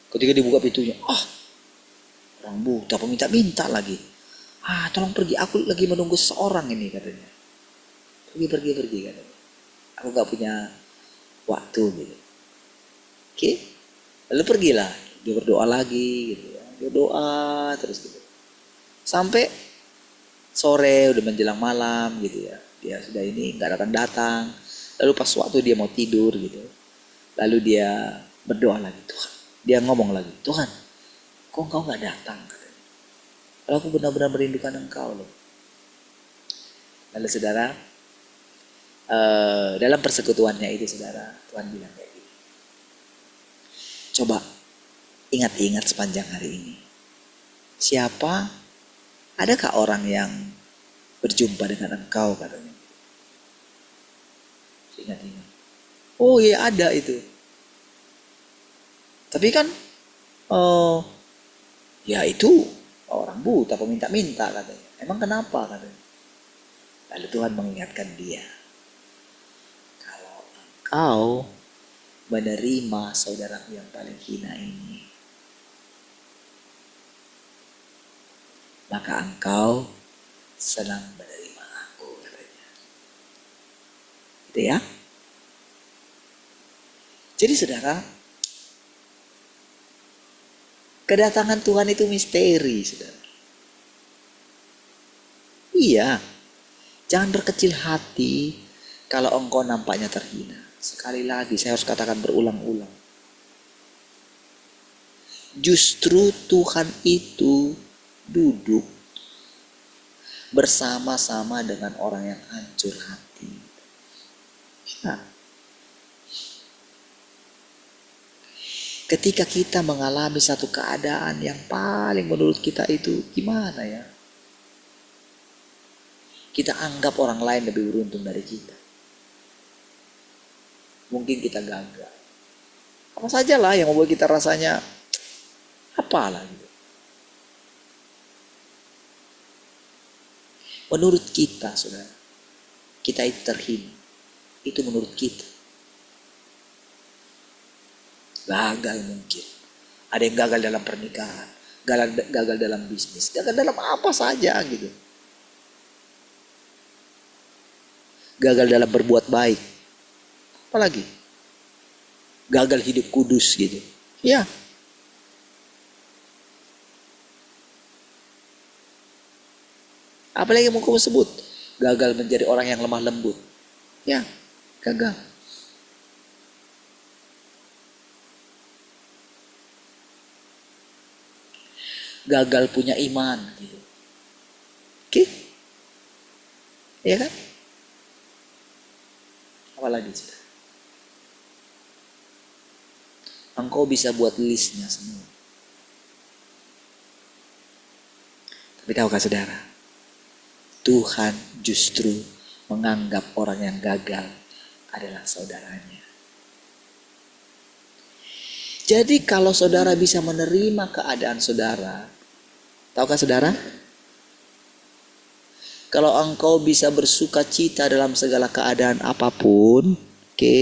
Ketika dibuka pintunya, orang buta peminta-minta lagi. Tolong pergi, aku lagi menunggu seseorang ini katanya. Pergi katanya. Aku gak punya waktu gitu. Oke, lalu pergilah. Dia berdoa lagi gitu ya. Dia doa terus gitu. Sampai sore udah menjelang malam gitu ya, dia sudah ini nggak datang. Lalu pas waktu dia mau tidur gitu, lalu dia berdoa lagi, Tuhan, dia ngomong lagi, Tuhan, kok Engkau nggak datang? Kalau aku benar-benar merindukan Engkau loh. Lalu saudara, dalam persekutuannya itu saudara, Tuhan bilang kayak gini, coba ingat-ingat sepanjang hari ini, siapa? Adakah orang yang berjumpa dengan engkau katanya? Ingat-ingat. Oh iya ada itu. Tapi kan, ya itu orang buta peminta-minta katanya. Emang kenapa katanya? Lalu Tuhan mengingatkan dia. Kalau engkau menerima saudaramu yang paling hina ini, maka engkau senang menerima aku katanya. Gitu ya. Jadi saudara, kedatangan Tuhan itu misteri saudara. Iya, jangan berkecil hati kalau engkau nampaknya terhina. Sekali lagi saya harus katakan berulang-ulang. Justru Tuhan itu duduk bersama-sama dengan orang yang hancur hati. Nah, ketika kita mengalami satu keadaan yang paling menurut kita itu gimana ya? Kita anggap orang lain lebih beruntung dari kita. Mungkin kita gagal. Apa sajalah yang membuat kita rasanya apalah gitu. Menurut kita, saudara, kita itu terhina. Itu menurut kita. Gagal mungkin. Ada yang gagal dalam pernikahan, gagal dalam bisnis, gagal dalam apa saja gitu. Gagal dalam berbuat baik. Apalagi? Gagal hidup kudus gitu. Ya. Apalagi yang mau kamu sebut? Gagal menjadi orang yang lemah lembut. Ya, gagal. Gagal punya iman gitu. Oke? Iya kan? Apalagi sih? Engkau bisa buat listnya semua. Tapi tahukah saudara? Tuhan justru menganggap orang yang gagal adalah saudaranya. Jadi kalau saudara bisa menerima keadaan saudara, tahukah saudara? Kalau engkau bisa bersuka cita dalam segala keadaan apapun, oke?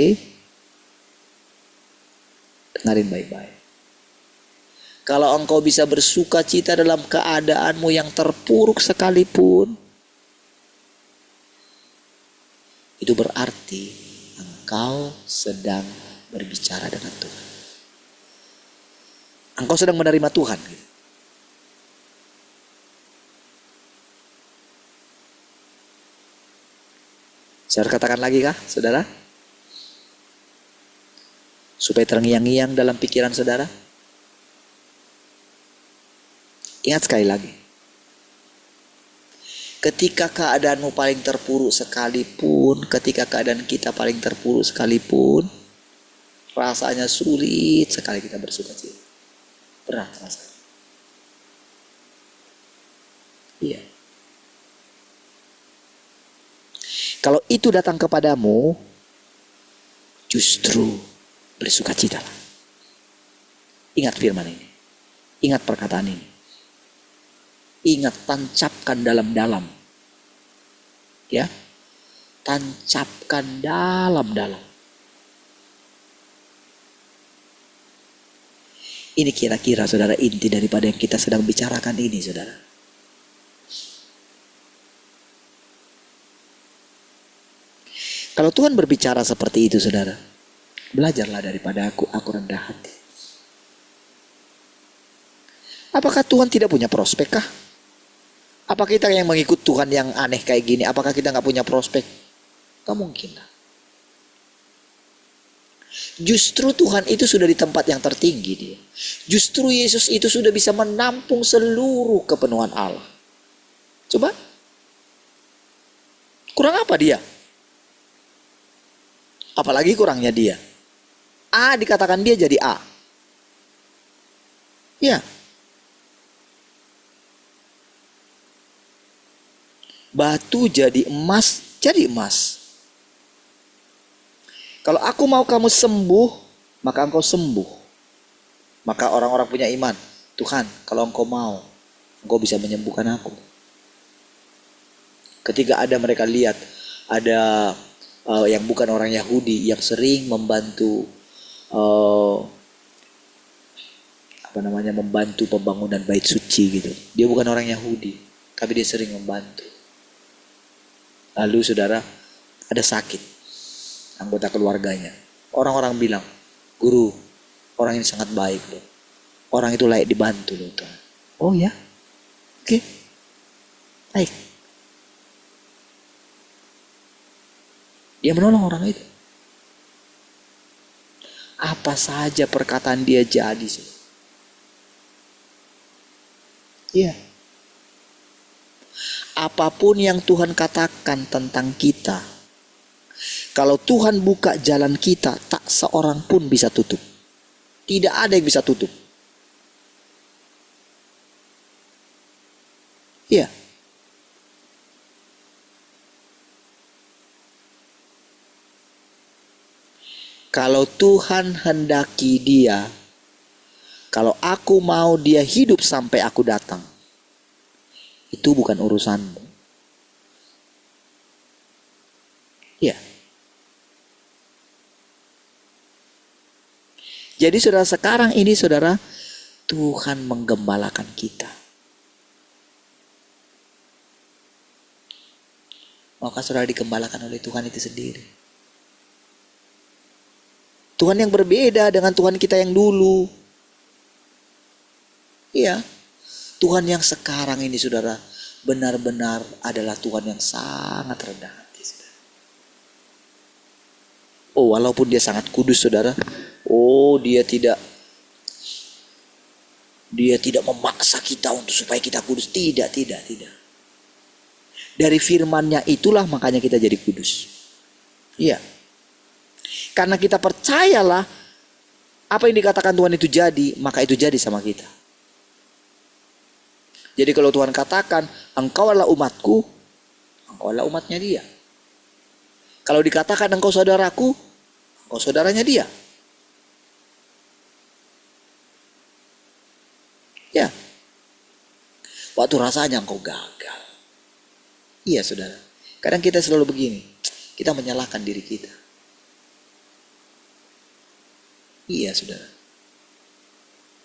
Dengarin baik-baik. Kalau engkau bisa bersuka cita dalam keadaanmu yang terpuruk sekalipun, itu berarti engkau sedang berbicara dengan Tuhan. Engkau sedang menerima Tuhan. Gitu. Saudara katakan lagi kah, saudara? Supaya terngiang-ngiang dalam pikiran saudara. Ingat sekali lagi. Ketika keadaanmu paling terpuruk sekalipun, ketika keadaan kita paling terpuruk sekalipun, rasanya sulit sekali kita bersukacita. Berat rasanya. Iya. Kalau itu datang kepadamu, justru bersukacitalah. Ingat firman ini. Ingat perkataan ini. Ingat, tancapkan dalam-dalam. Ya. Tancapkan dalam-dalam. Ini kira-kira saudara inti daripada yang kita sedang bicarakan ini, saudara. Kalau Tuhan berbicara seperti itu, saudara, belajarlah daripada aku rendah hati. Apakah Tuhan tidak punya prospek kah? Apakah kita yang mengikut Tuhan yang aneh kayak gini, apakah kita nggak punya prospek? Gak mungkin lah. Justru Tuhan itu sudah di tempat yang tertinggi dia. Justru Yesus itu sudah bisa menampung seluruh kepenuhan Allah. Coba. Kurang apa dia? Apalagi kurangnya dia. A dikatakan dia jadi A. Ya. Batu jadi emas, jadi emas. Kalau aku mau kamu sembuh, maka engkau sembuh. Maka orang-orang punya iman. Tuhan, kalau engkau mau, engkau bisa menyembuhkan aku. Ketika ada mereka lihat, ada yang bukan orang Yahudi yang sering membantu membantu pembangunan bait suci gitu. Dia bukan orang Yahudi, tapi dia sering membantu. Lalu saudara, ada sakit anggota keluarganya. Orang-orang bilang, guru, orang ini sangat baik loh. Orang itu layak dibantu loh Tuhan. Oh ya? Oke. Baik. Dia menolong orang itu. Apa saja perkataan dia jadi. Iya. Apapun yang Tuhan katakan tentang kita, kalau Tuhan buka jalan kita, tak seorang pun bisa tutup. Tidak ada yang bisa tutup. Iya. Kalau Tuhan hendaki dia, kalau aku mau dia hidup sampai aku datang, itu bukan urusanmu. Ya. Jadi saudara, sekarang ini saudara, Tuhan menggembalakan kita. Maukah saudara digembalakan oleh Tuhan itu sendiri? Tuhan yang berbeda dengan Tuhan kita yang dulu. Iya. Tuhan yang sekarang ini saudara, benar-benar adalah Tuhan yang sangat rendah hati saudara. Oh, walaupun dia sangat kudus saudara. Oh, dia tidak memaksa kita untuk supaya kita kudus. Tidak. Dari firman-Nya itulah makanya kita jadi kudus. Iya. Karena kita percayalah apa yang dikatakan Tuhan itu jadi, maka itu jadi sama kita. Jadi kalau Tuhan katakan, engkau adalah umatku, engkau adalah umatnya dia. Kalau dikatakan engkau saudaraku, engkau saudaranya dia. Ya. Waktu rasanya engkau gagal. Iya saudara. Kadang kita selalu begini. Kita menyalahkan diri kita. Iya saudara.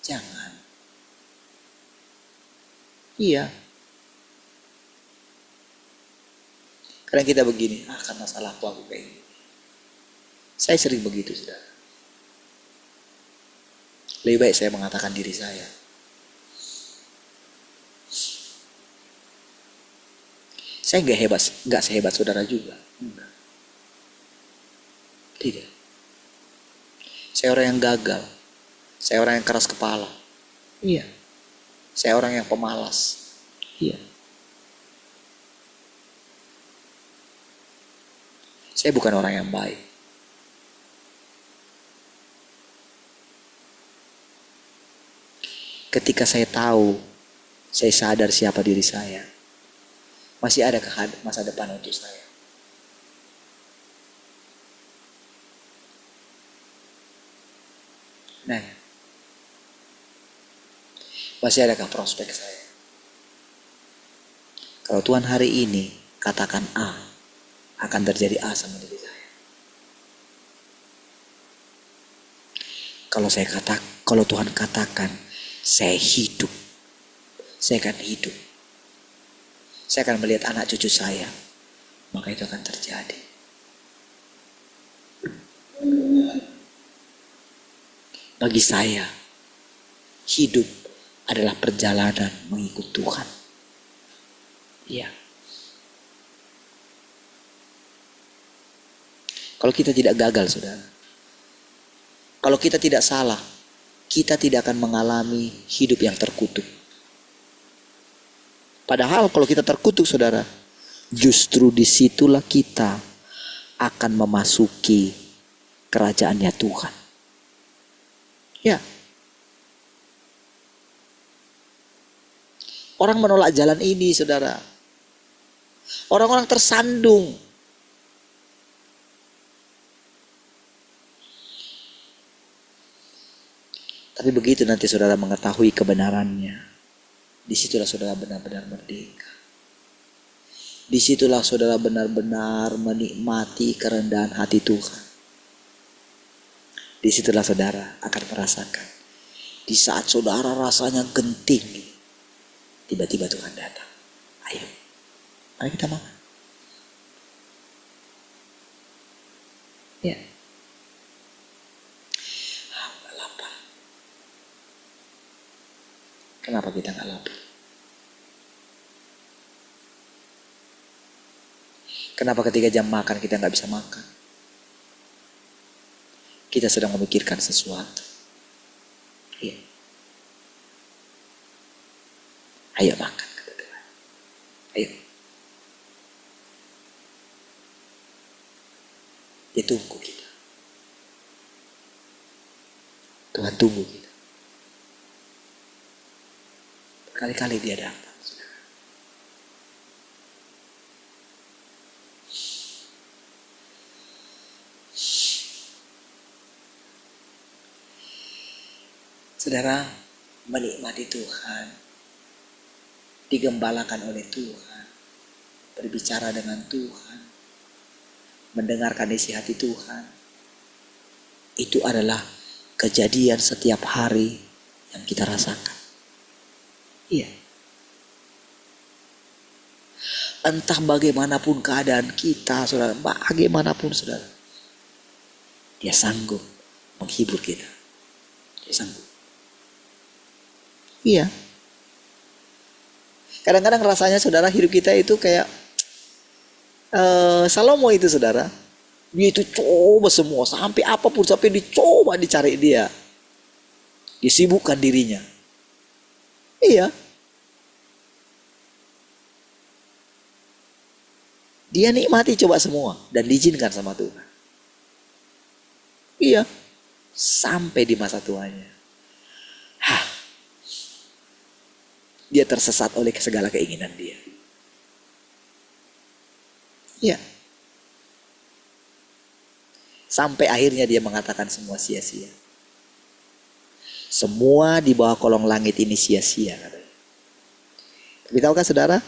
Jangan. Iya. Kadang kita begini, karena salahku aku kayak gini. Saya sering begitu, saudara. Lebih baik saya mengatakan diri saya. Saya nggak sehebat saudara juga. Enggak. Tidak. Saya orang yang gagal. Saya orang yang keras kepala. Iya. Saya orang yang pemalas. Iya. Saya bukan orang yang baik. Ketika saya tahu, saya sadar siapa diri saya, masih ada masa depan untuk saya. Nah, masih adakah prospek saya? Kalau Tuhan hari ini katakan A, akan terjadi A sama diri saya. Kalau Tuhan katakan saya hidup, saya akan hidup. Saya akan melihat anak cucu saya, maka itu akan terjadi. Bagi saya, hidup adalah perjalanan mengikut Tuhan. Iya. Kalau kita tidak gagal, saudara. Kalau kita tidak salah, kita tidak akan mengalami hidup yang terkutuk. Padahal kalau kita terkutuk, saudara, justru disitulah kita akan memasuki kerajaannya Tuhan. Ya. Orang menolak jalan ini, saudara. Orang-orang tersandung. Tapi begitu nanti saudara mengetahui kebenarannya, disitulah saudara benar-benar merdeka. Disitulah saudara benar-benar menikmati kerendahan hati Tuhan. Disitulah saudara akan merasakan, di saat saudara rasanya genting, tiba-tiba Tuhan datang. Ayo, mari kita makan. Ya. Kenapa kita nggak lapar? Kenapa ketika jam makan kita nggak bisa makan? Kita sedang memikirkan sesuatu. Iya. Ayo makan, kata Tuhan. Ayo. Dia tunggu kita. Tuhan tunggu kita. Kali-kali dia datang. Saudara, menikmati Tuhan, digembalakan oleh Tuhan, berbicara dengan Tuhan, mendengarkan isi hati Tuhan, itu adalah kejadian setiap hari yang kita rasakan. Iya. Entah bagaimanapun keadaan kita, saudara, bagaimanapun saudara, dia sanggup menghibur kita. Dia sanggup. Iya. Kadang-kadang rasanya saudara hidup kita itu kayak Salomo itu saudara. Dia itu coba semua, sampai apapun, sampai dicoba dicari dia. Disibukkan dirinya. Iya. Dia nikmati coba semua dan diizinkan sama Tuhan. Iya. Sampai di masa tuanya. Dia tersesat oleh segala keinginan dia. Iya. Sampai akhirnya dia mengatakan semua sia-sia. Semua di bawah kolong langit ini sia-sia, katanya. Tapi tahukah saudara?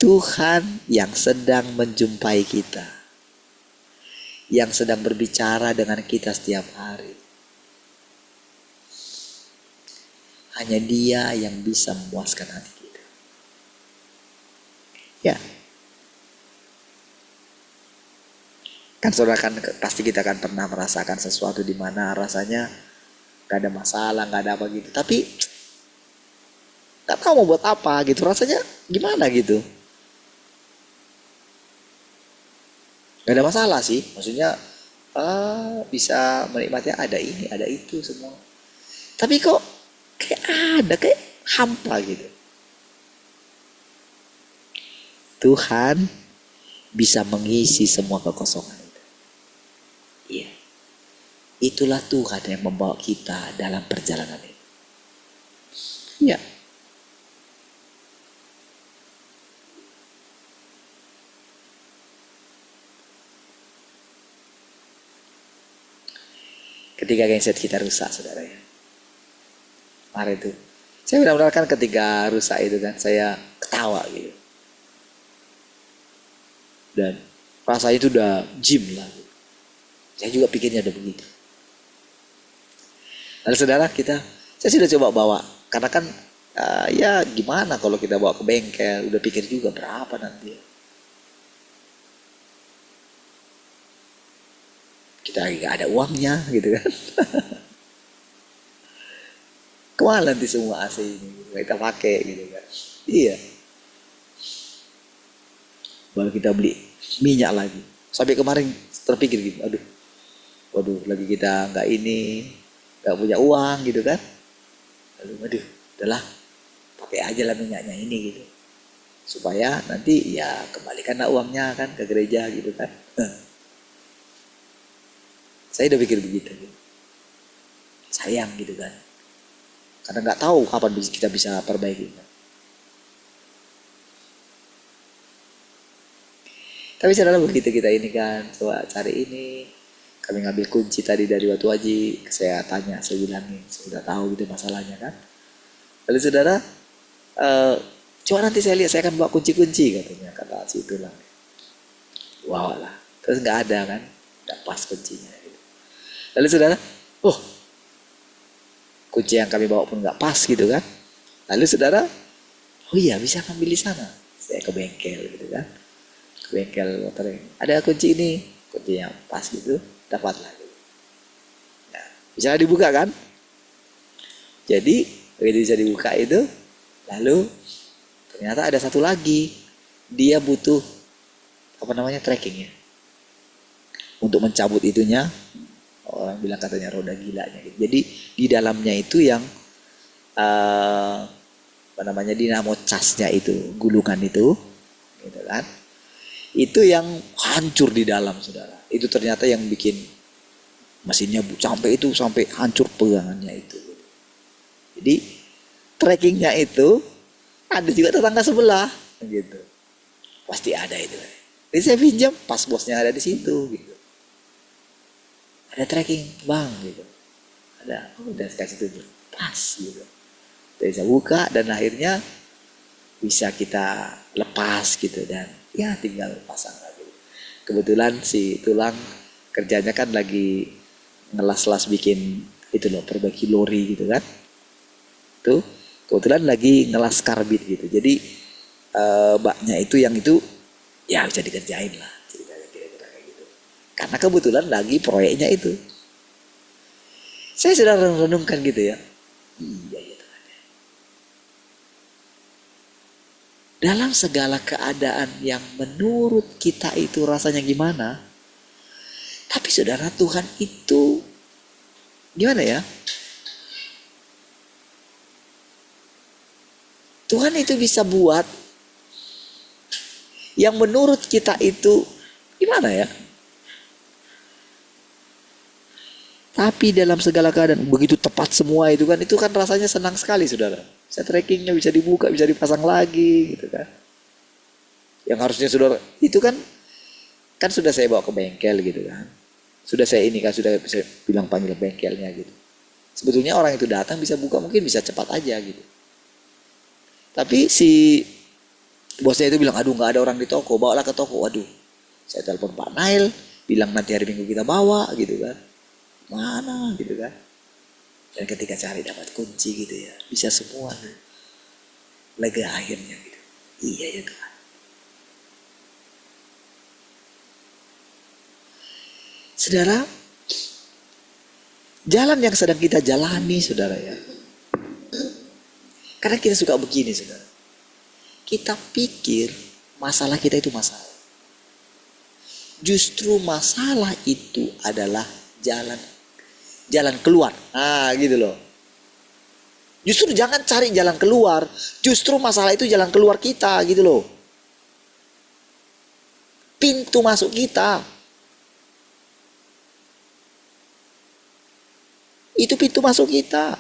Tuhan yang sedang menjumpai kita, yang sedang berbicara dengan kita setiap hari. Hanya Dia yang bisa memuaskan hati kita. Ya. Kan saudara kan pasti kita kan pernah merasakan sesuatu di mana rasanya gak ada masalah, gak ada apa gitu. Tapi gak tahu mau buat apa gitu, rasanya gimana gitu. Gak ada masalah sih, maksudnya bisa menikmati ada ini, ada itu semua. Tapi kok kayak ada, kayak hampa gitu. Tuhan bisa mengisi semua kekosongan itu. Iya. Itulah Tuhan yang membawa kita dalam perjalanan ini. Iya. Ketika genset kita rusak, saudara ya. Kemarin itu, saya benar-benar kan ketika rusak itu kan, saya ketawa gitu. Dan rasanya itu udah gym lah. Saya juga pikirnya udah begitu. Lalu saudara saya sudah coba bawa. Karena kan ya gimana kalau kita bawa ke bengkel, udah pikir juga berapa nanti. Kita lagi gak ada uangnya gitu kan. Kemana nanti semua AC ini kita pakai gitu kan. Iya. Baru kita beli minyak lagi. Sampai kemarin terpikir gitu, waduh lagi kita nggak punya uang gitu kan. Lalu udahlah pakai aja lah minyaknya ini gitu. Supaya nanti ya kembalikanlah uangnya kan ke gereja gitu kan. Saya udah pikir begitu gitu. Sayang gitu kan. Karena nggak tahu kapan kita bisa perbaiki. Tapi saudara begitu kita ini kan, coba cari ini, kami ngambil kunci tadi dari Watu Aji, saya tanya, saya bilangin, saya sudah tahu gitu masalahnya kan. Lalu saudara, coba nanti saya lihat, saya akan bawa kunci-kunci katanya, kata si Tulang. Wow lah, terus nggak ada kan, nggak pas kuncinya. Gitu. Lalu saudara, kunci yang kami bawa pun nggak pas gitu kan. Lalu saudara, oh iya bisa ambil di sana, saya ke bengkel gitu kan. Bengkel motor ada kunci ini, kunci yang pas gitu, dapat lagi. Nah, bisa dibuka kan? Jadi begitu bisa dibuka itu, lalu ternyata ada satu lagi, dia butuh tracking ya, untuk mencabut itunya. Orang bilang katanya roda gilanya. Gitu. Jadi di dalamnya itu yang dinamo casnya itu, gulungan itu, gitu kan? Itu yang hancur di dalam saudara. Itu ternyata yang bikin mesinnya sampai hancur pegangannya itu. Jadi trackingnya itu ada juga tetangga sebelah gitu. Pasti ada itu. Jadi saya pinjam pas bosnya ada di situ gitu. Ada tracking bang gitu. Ada, udah kasih tunjuk pas gitu. Jadi saya buka dan akhirnya bisa kita lepas gitu dan ya tinggal pasang lagi. Kebetulan si Tulang kerjanya kan lagi ngelas-las bikin itu loh, perbaiki lori gitu kan. Tuh kebetulan lagi ngelas karbit gitu. Jadi baknya itu yang itu ya bisa dikerjain lah. Kira-kira kayak gitu. Karena kebetulan lagi proyeknya itu. Saya sudah renungkan gitu ya. Iya ya. Dalam segala keadaan yang menurut kita itu rasanya gimana. Tapi saudara, Tuhan itu gimana ya? Tuhan itu bisa buat yang menurut kita itu gimana ya? Tapi dalam segala keadaan begitu tepat semua itu kan rasanya senang sekali saudara. Saya trackingnya bisa dibuka, bisa dipasang lagi gitu kan. Yang harusnya saudara itu kan sudah saya bawa ke bengkel gitu kan. Sudah saya sudah bisa bilang panggil bengkelnya gitu. Sebetulnya orang itu datang bisa buka mungkin bisa cepat aja gitu. Tapi si bosnya itu bilang, aduh nggak ada orang di toko, bawalah ke toko. Waduh, saya telepon Pak Nail, bilang nanti hari Minggu kita bawa gitu kan. Mana gitu kan. Dan ketika cari dapat kunci gitu ya, bisa semua tuh. Lega akhirnya gitu. Iya ya Tuhan. Saudara, jalan yang sedang kita jalani, saudara ya. Karena kita suka begini, saudara. Kita pikir masalah kita itu masalah. Justru masalah itu adalah jalan keluar. Nah, gitu loh. Justru jangan cari jalan keluar. Justru masalah itu jalan keluar kita, gitu loh. Pintu masuk kita. Itu pintu masuk kita.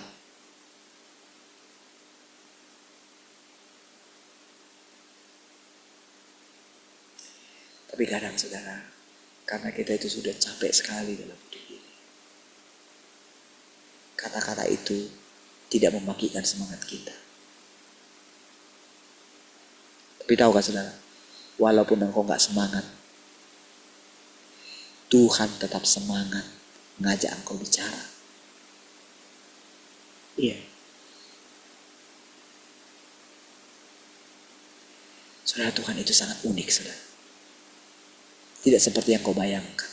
Tapi kadang saudara, karena kita itu sudah capek sekali dalam hidup ini. Kata-kata itu tidak membagikan semangat kita. Tapi tahukah saudara, walaupun engkau gak semangat, Tuhan tetap semangat ngajak engkau bicara. Iya. Saudara, Tuhan itu sangat unik, saudara. Tidak seperti yang kau bayangkan.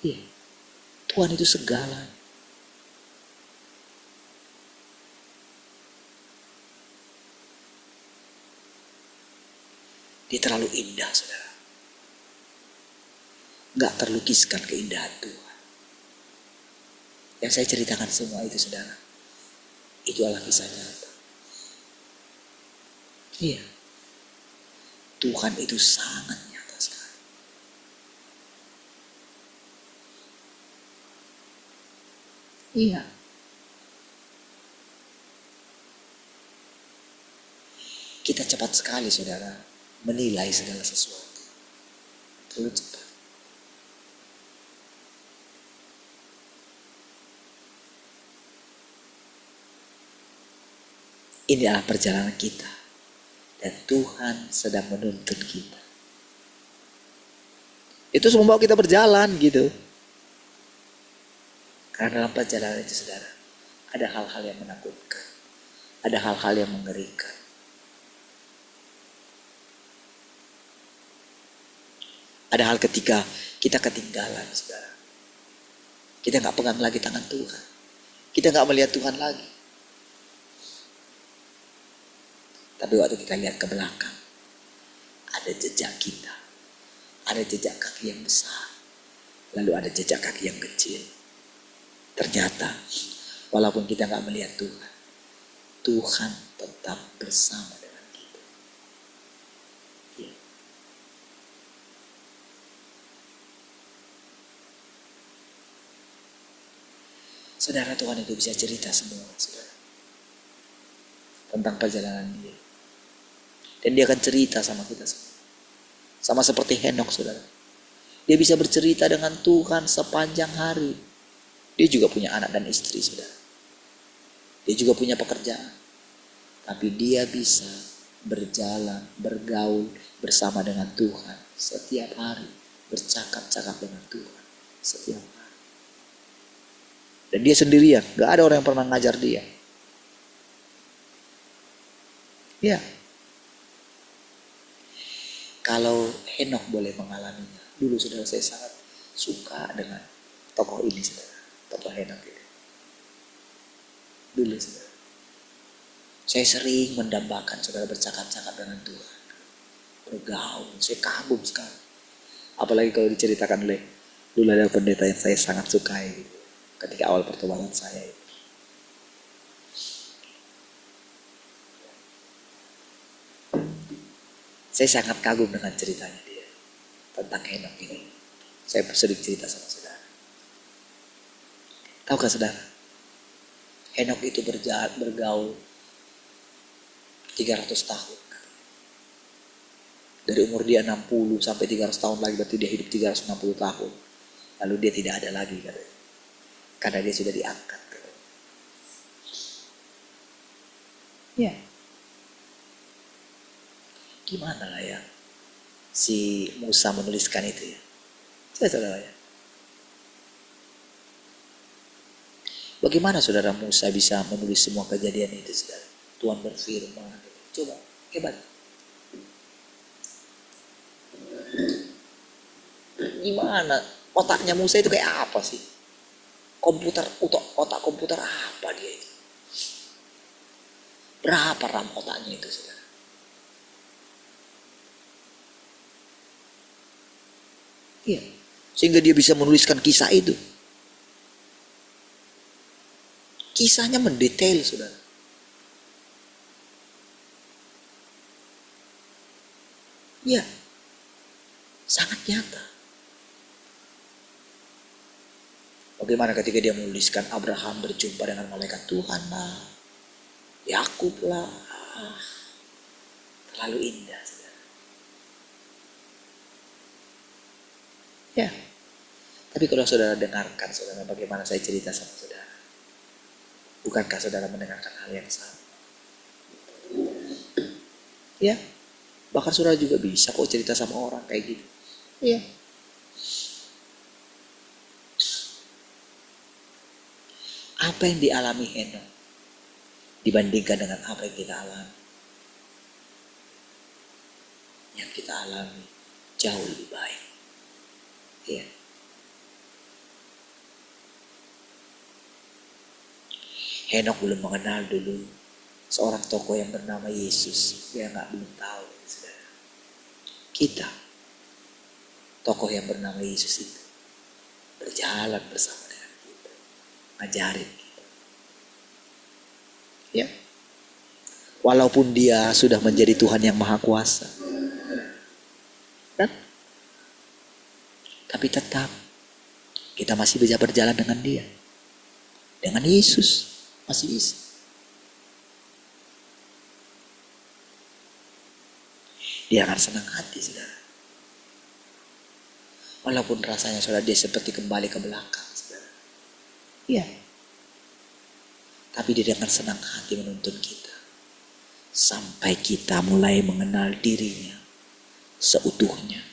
Iya. Tuhan itu segala. Dia terlalu indah, saudara. Gak terlukiskan keindahan Tuhan. Yang saya ceritakan semua itu, saudara, itu adalah kisah nyata. Iya. Tuhan itu sangat nyata sekali. Iya. Kita cepat sekali, saudara, menilai segala sesuatu. Terlalu cepat. Ini adalah perjalanan kita. Dan Tuhan sedang menuntun kita. Itu membawa kita berjalan gitu. Karena dalam perjalanan itu, saudara, ada hal-hal yang menakutkan. Ada hal-hal yang mengerikan. Ada hal ketika kita ketinggalan, saudara. Kita gak pegang lagi tangan Tuhan. Kita gak melihat Tuhan lagi. Tapi waktu kita lihat ke belakang, ada jejak kita. Ada jejak kaki yang besar. Lalu ada jejak kaki yang kecil. Ternyata, walaupun kita gak melihat Tuhan, Tuhan tetap bersama dengan kita. Ya. Saudara, Tuhan itu bisa cerita semua, saudara. Tentang perjalanan dia. Dan dia akan cerita sama kita semua. Sama seperti Henokh, saudara. Dia bisa bercerita dengan Tuhan sepanjang hari. Dia juga punya anak dan istri, saudara. Dia juga punya pekerjaan. Tapi dia bisa berjalan, bergaul bersama dengan Tuhan setiap hari. Bercakap-cakap dengan Tuhan setiap hari. Dan dia sendirian. Gak ada orang yang pernah ngajar dia. Ya. Kalau Henokh boleh mengalaminya. Dulu saudara, saya sangat suka dengan tokoh ini, saudara. Tokoh Henokh ini. Dulu, saudara. Saya sering mendambakan saudara bercakap-cakap dengan Tuhan. Bergaul. Saya kagum sekali. Apalagi kalau diceritakan oleh dulu ada pendeta yang saya sangat sukai gitu, ketika awal pertobatan saya itu. Saya sangat kagum dengan ceritanya dia tentang Henokh ini. Saya sering cerita sama saudara. Tahukah saudara? Henokh itu bergaul 300 tahun. Dari umur dia 60 sampai 300 tahun lagi, berarti dia hidup 360 tahun. Lalu dia tidak ada lagi, katanya. Karena dia sudah diangkat. Katanya. Ya. Gimana lah ya si Musa menuliskan itu ya? Saudara ya. Bagaimana saudara Musa bisa menulis semua kejadian itu, saudara? Tuhan berfirman. Coba, hebat. Gimana Otaknya Musa itu kayak apa sih? Otak komputer apa dia itu? Berapa RAM otaknya itu, saudara? Iya, sehingga dia bisa menuliskan kisah itu. Kisahnya mendetail, saudara. Iya, sangat nyata. Bagaimana ketika dia menuliskan Abraham berjumpa dengan malaikat Tuhan lah, Yakub lah, terlalu indah, saudara. Ya, tapi kalau saudara dengarkan, saudara, bagaimana saya cerita sama saudara, bukankah saudara mendengarkan hal yang sama? Ya, bahkan saudara juga bisa kok cerita sama orang kayak gitu. Iya. Apa yang dialami Henokh dibandingkan dengan apa yang kita alami? Yang kita alami jauh lebih baik. Iya. Henokh belum mengenal dulu seorang tokoh yang bernama Yesus. Dia belum tahu, saudara. Kita, tokoh yang bernama Yesus itu, berjalan bersama dengan kita, ngajarin kita. Ya, walaupun dia sudah menjadi Tuhan yang Maha Kuasa, kan? Tapi tetap kita masih bisa berjalan dengan dia, dengan Yesus masih bisa. Dia akan senang hati, saudara. Walaupun rasanya saudara dia seperti kembali ke belakang, saudara. Iya. Tapi dia akan senang hati menuntun kita. Sampai kita mulai mengenal dirinya seutuhnya.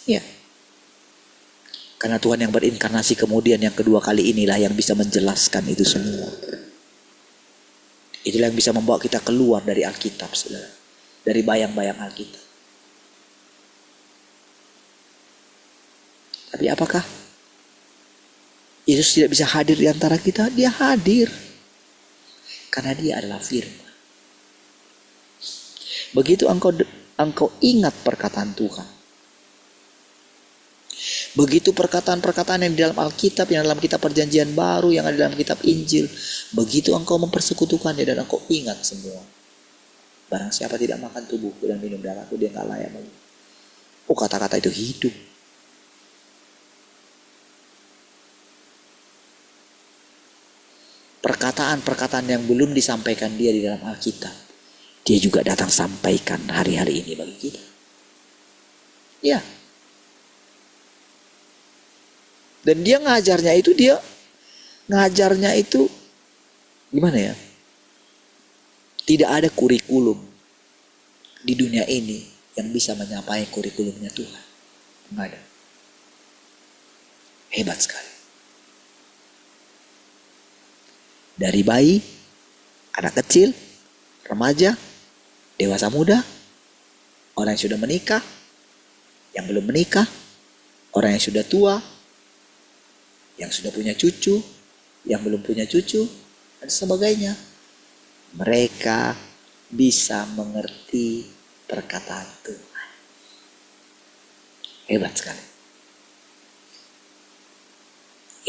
Iya. Karena Tuhan yang berinkarnasi kemudian yang kedua kali inilah yang bisa menjelaskan itu semua. Itulah yang bisa membawa kita keluar dari Alkitab, saudara. Dari bayang-bayang Alkitab. Tapi apakah Yesus tidak bisa hadir di antara kita? Dia hadir. Karena dia adalah firman. Begitu engkau ingat perkataan Tuhan. Begitu perkataan-perkataan yang di dalam Alkitab, yang dalam kitab perjanjian baru, yang ada dalam kitab Injil. Begitu engkau mempersekutukannya dan engkau ingat semua. Barang siapa tidak makan tubuhku dan minum darahku, dia gak layak bagi. Oh, kata-kata itu hidup. Perkataan-perkataan yang belum disampaikan dia di dalam Alkitab, dia juga datang sampaikan hari-hari ini bagi kita. Ya. Dan dia ngajarnya itu gimana ya? Tidak ada kurikulum di dunia ini yang bisa menyapai kurikulumnya Tuhan. Tidak ada. Hebat sekali. Dari bayi, anak kecil, remaja, dewasa muda, orang yang sudah menikah, yang belum menikah, orang yang sudah tua, yang sudah punya cucu, yang belum punya cucu, dan sebagainya. Mereka bisa mengerti perkataan Tuhan. Hebat sekali.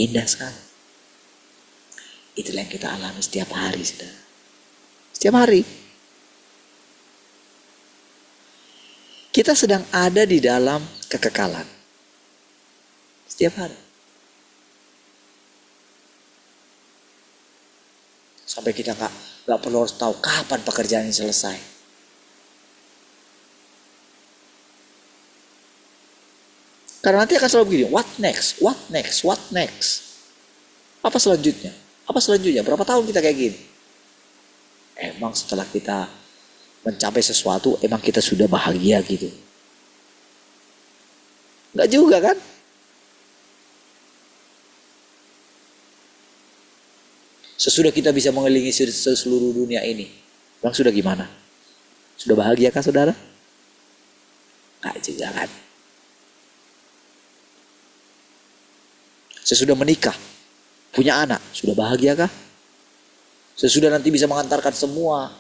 Indah sekali. Itulah yang kita alami setiap hari, saudara. Setiap hari. Kita sedang ada di dalam kekekalan. Setiap hari. Sampai kita gak perlu harus tahu kapan pekerjaan ini selesai. Karena nanti akan selalu begini, what next, what next, what next. Apa selanjutnya? Apa selanjutnya? Berapa tahun kita kayak gini? Emang setelah kita mencapai sesuatu, emang kita sudah bahagia gitu? Enggak juga kan? Sesudah kita bisa mengelilingi seluruh dunia ini, emang sudah gimana? Sudah bahagia kah, saudara? Enggak juga kan? Sesudah menikah, punya anak, sudah bahagiakah? Sesudah nanti bisa mengantarkan semua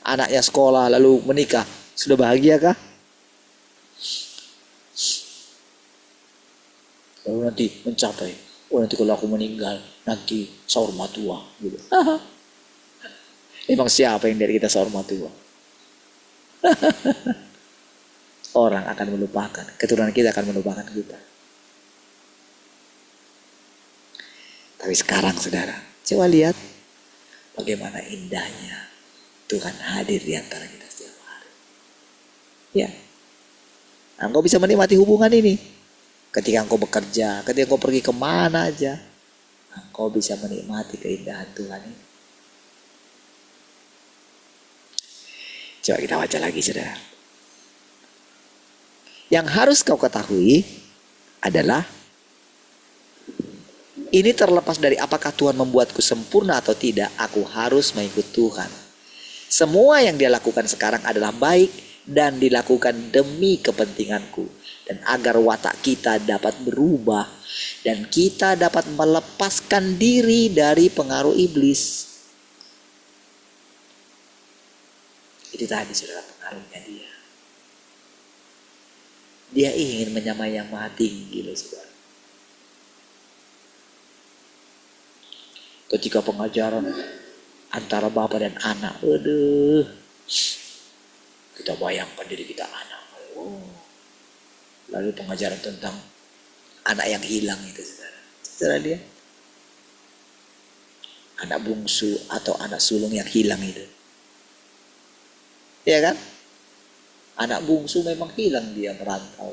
anaknya sekolah lalu menikah, sudah bahagiakah? Lalu nanti mencapai, nanti kalau aku meninggal, nanti sahur matua. Gitu. Emang siapa yang dari kita sahur matua? Orang akan melupakan, keturunan kita akan melupakan kita. Tapi sekarang saudara, coba lihat bagaimana indahnya Tuhan hadir di antara kita setiap hari. Ya, engkau bisa menikmati hubungan ini. Ketika engkau bekerja, ketika engkau pergi kemana aja, engkau bisa menikmati keindahan Tuhan ini. Coba kita baca lagi saudara. Yang harus kau ketahui adalah ini terlepas dari apakah Tuhan membuatku sempurna atau tidak, aku harus mengikut Tuhan. Semua yang dia lakukan sekarang adalah baik dan dilakukan demi kepentinganku. Dan agar watak kita dapat berubah dan kita dapat melepaskan diri dari pengaruh iblis. Itu tadi saudara pengaruhnya dia. Dia ingin menyamai yang maha tinggi loh saudara. Ketika pengajaran antara bapak dan anak, waduh, kita bayangkan diri kita anak. Lalu pengajaran tentang anak yang hilang itu saudara. Saudara lihat. Anak bungsu atau anak sulung yang hilang itu. Iya kan? Anak bungsu memang hilang, dia merantau.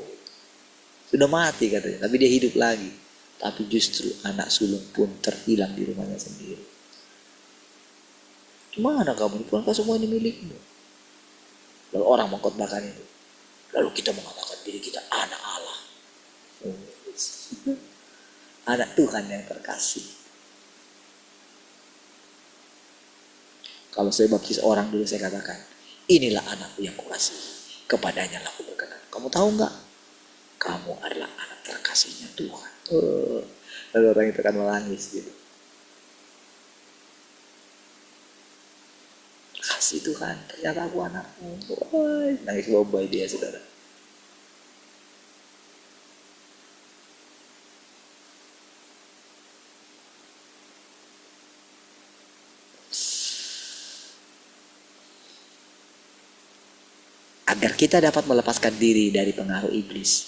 Sudah mati katanya, tapi dia hidup lagi. Tapi justru anak sulung pun terhilang di rumahnya sendiri. Gimana kamu? Bukankah semua ini milikmu? Lalu orang mengkhotbahkan itu. Lalu kita mengatakan diri kita anak Allah. Anak Tuhan yang terkasih. Kalau saya baptis orang dulu saya katakan, inilah anakku yang kukasih. Kepadanya lah aku berkenan. Kamu tahu nggak? Kamu adalah anak terkasihnya Tuhan. Lalu orang itu akan menangis gitu. Kasih Tuhan, ternyata aku anakmu. Nangis bobai dia saudara. Agar kita dapat melepaskan diri dari pengaruh iblis,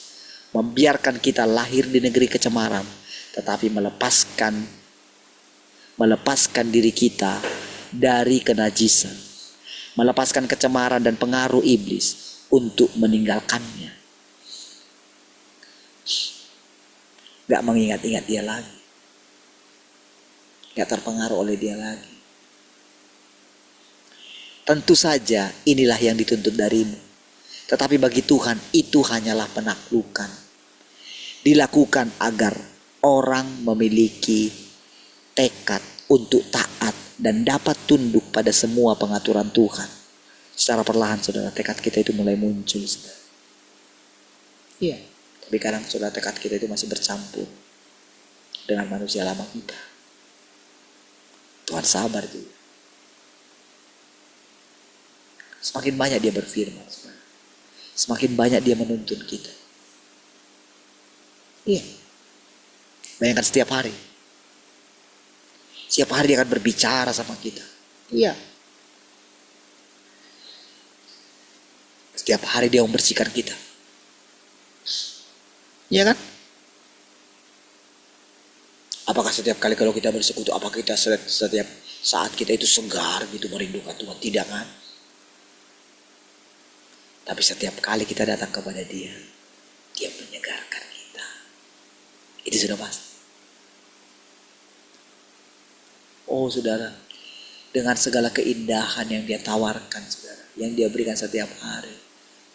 membiarkan kita lahir di negeri kecemaran, tetapi melepaskan diri kita dari kenajisan, melepaskan kecemaran dan pengaruh iblis untuk meninggalkannya. Gak mengingat-ingat dia lagi, gak terpengaruh oleh dia lagi. Tentu saja inilah yang dituntut darimu, tetapi bagi Tuhan itu hanyalah penaklukan. Dilakukan agar orang memiliki tekad untuk taat dan dapat tunduk pada semua pengaturan Tuhan. Secara perlahan saudara, tekad kita itu mulai muncul saudara. Iya, tapi kadang saudara tekad kita itu masih bercampur dengan manusia lama kita. Tuhan sabar juga. Semakin banyak dia berfirman, semakin banyak dia menuntun kita. Iya, bayangkan setiap hari. Setiap hari dia akan berbicara sama kita. Iya. Setiap hari dia membersihkan kita. Iya kan? Apakah setiap kali kalau kita bersekutu, apakah kita setiap saat kita itu segar gitu merindukan Tuhan? Tidak kan? Tapi setiap kali kita datang kepada dia, dia menyegarkan kita. Itu sudah pasti. Oh saudara, dengan segala keindahan yang dia tawarkan saudara, yang dia berikan setiap hari,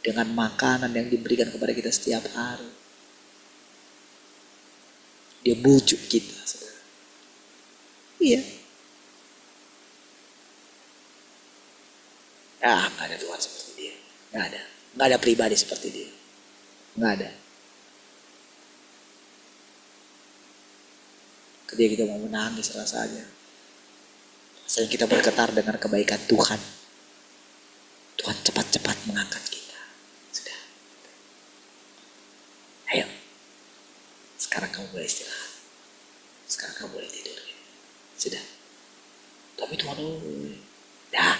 dengan makanan yang diberikan kepada kita setiap hari, dia bujuk kita saudara. Iya. Gak ada Tuhan seperti dia. Gak ada pribadi seperti dia. Gak ada. Ketika kita mau menangis rasanya kita bergetar dengan kebaikan Tuhan. Tuhan cepat-cepat mengangkat kita. Sudah. Ayo. Sekarang kamu boleh istirahat. Sekarang kamu boleh tidur. Sudah. Tapi Tuhan, dah.